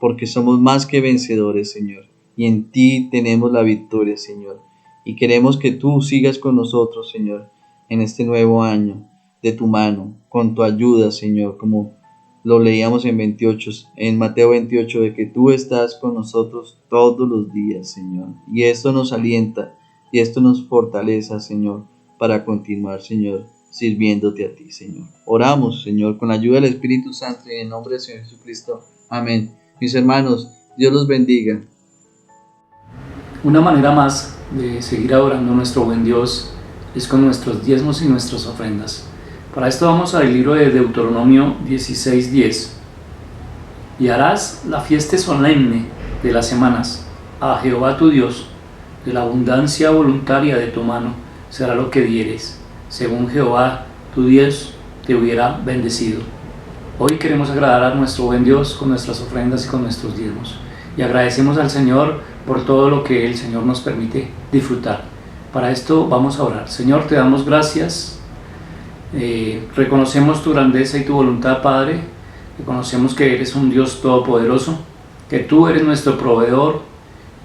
porque somos más que vencedores, Señor, y en ti tenemos la victoria, Señor. Y queremos que tú sigas con nosotros, Señor, en este nuevo año, de tu mano, con tu ayuda, Señor, como lo leíamos en Mateo 28, de que tú estás con nosotros todos los días, Señor. Y esto nos alienta y esto nos fortalece, Señor, para continuar, Señor, sirviéndote a ti, Señor. Oramos, Señor, con la ayuda del Espíritu Santo y en el nombre del Señor Jesucristo. Amén. Mis hermanos, Dios los bendiga. Una manera más de seguir adorando a nuestro buen Dios es con nuestros diezmos y nuestras ofrendas. Para esto vamos al libro de Deuteronomio 16:10. Y harás la fiesta solemne de las semanas a Jehová tu Dios, de la abundancia voluntaria de tu mano será lo que dieres, según Jehová tu Dios te hubiera bendecido. Hoy queremos agradar a nuestro buen Dios con nuestras ofrendas y con nuestros diezmos. Y agradecemos al Señor por todo lo que el Señor nos permite disfrutar. Para esto vamos a orar. Señor, te damos gracias. Reconocemos tu grandeza y tu voluntad, Padre. Reconocemos que eres un Dios todopoderoso, que tú eres nuestro proveedor,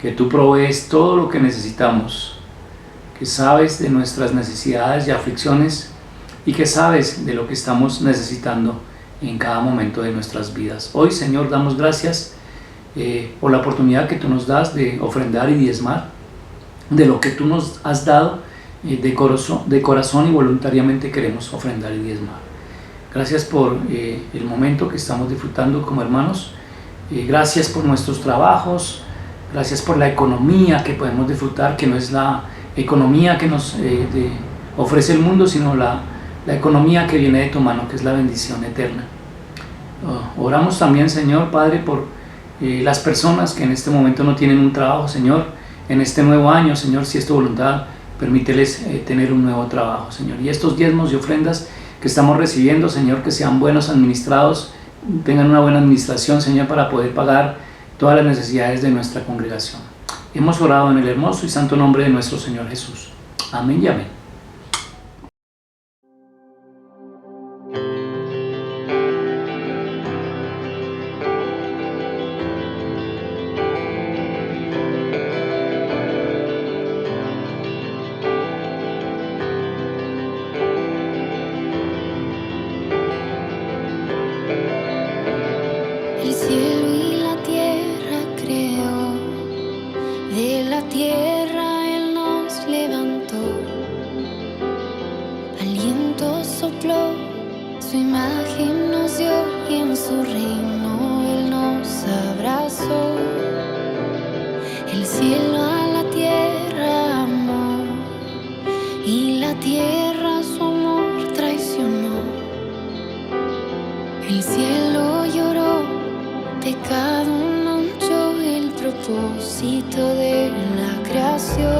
que tú provees todo lo que necesitamos, que sabes de nuestras necesidades y aflicciones y que sabes de lo que estamos necesitando en cada momento de nuestras vidas. Hoy, Señor, damos gracias por la oportunidad que tú nos das de ofrendar y diezmar, de lo que tú nos has dado de corazón y voluntariamente queremos ofrendar y diezmar. Gracias por el momento que estamos disfrutando como hermanos, gracias por nuestros trabajos, gracias por la economía que podemos disfrutar, que no es la economía que nos ofrece el mundo, sino la economía que viene de tu mano, que es la bendición eterna. Oramos también, Señor Padre, por las personas que en este momento no tienen un trabajo, Señor. En este nuevo año, Señor, si es tu voluntad, permíteles tener un nuevo trabajo, Señor. Y estos diezmos y ofrendas que estamos recibiendo, Señor, que sean buenos administrados, tengan una buena administración, Señor, para poder pagar todas las necesidades de nuestra congregación. Hemos orado en el hermoso y santo nombre de nuestro Señor Jesús. Amén y amén. El cielo y la tierra creó, de la tierra Él nos levantó, aliento sopló, su imagen nos dio y en su reino Él nos abrazó. El cielo a la tierra amó y la tierra su amor traicionó. El cielo lloró, pecado manchó el propósito de la creación.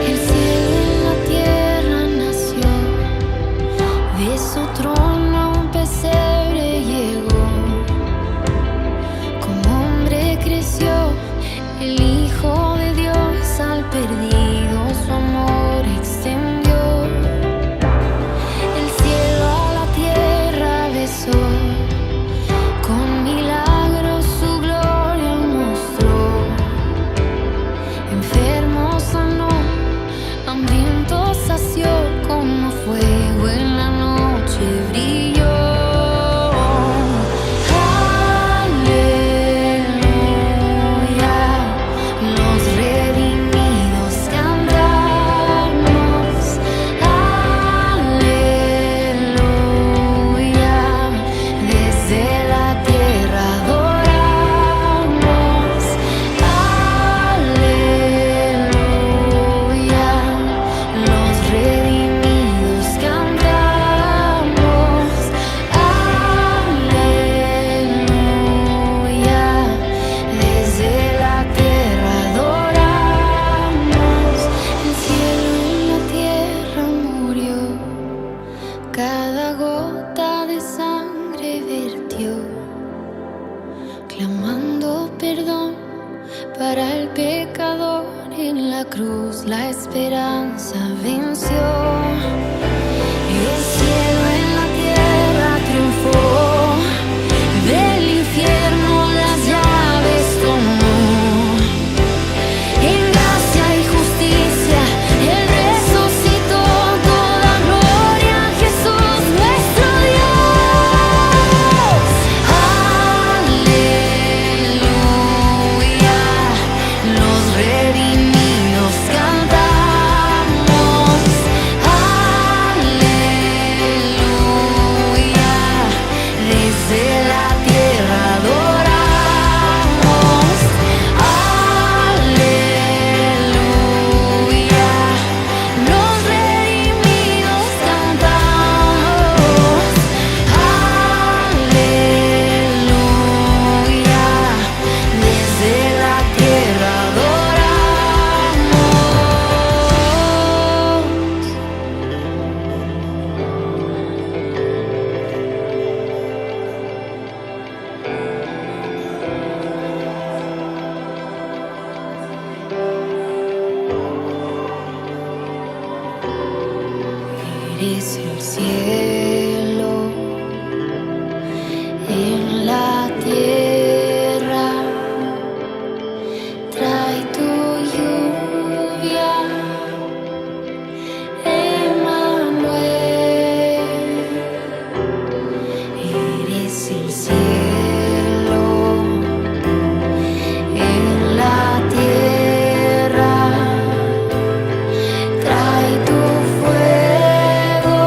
El cielo en la tierra nació, de su trono a un pesebre llegó, como hombre Eres el cielo en la tierra, trae tu lluvia, Emmanuel. Eres el cielo en la tierra, trae tu fuego,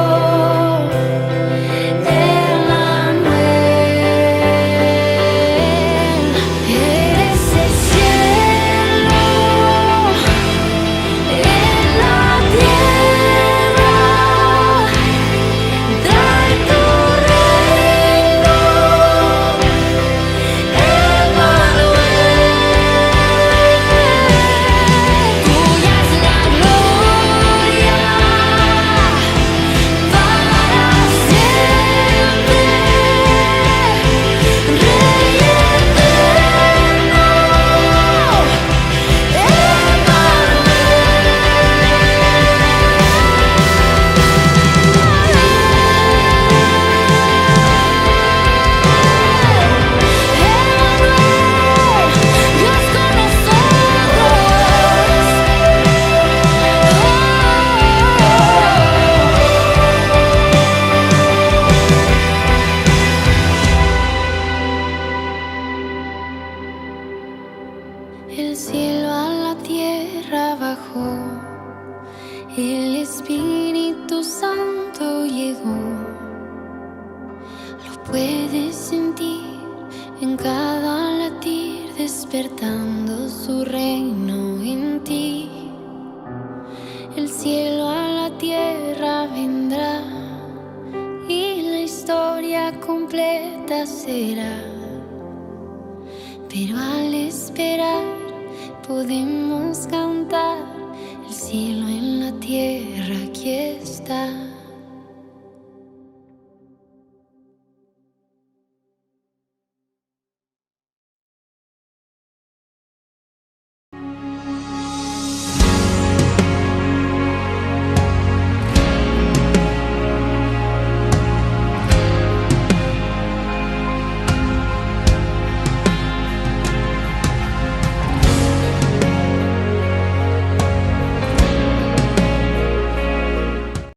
Emmanuel. Eres el cielo en la tierra, trae tu reino, Emmanuel. Tuya es la gloria para siempre, Rey eterno, Emmanuel. Dios con nosotros. El cielo a la tierra bajó, el Espíritu Santo llegó. Lo puedes sentir en cada latir, despertando su reino en ti. El cielo a la tierra vendrá y la historia completa será. Pero al esperar podemos cantar, el cielo en la tierra aquí está.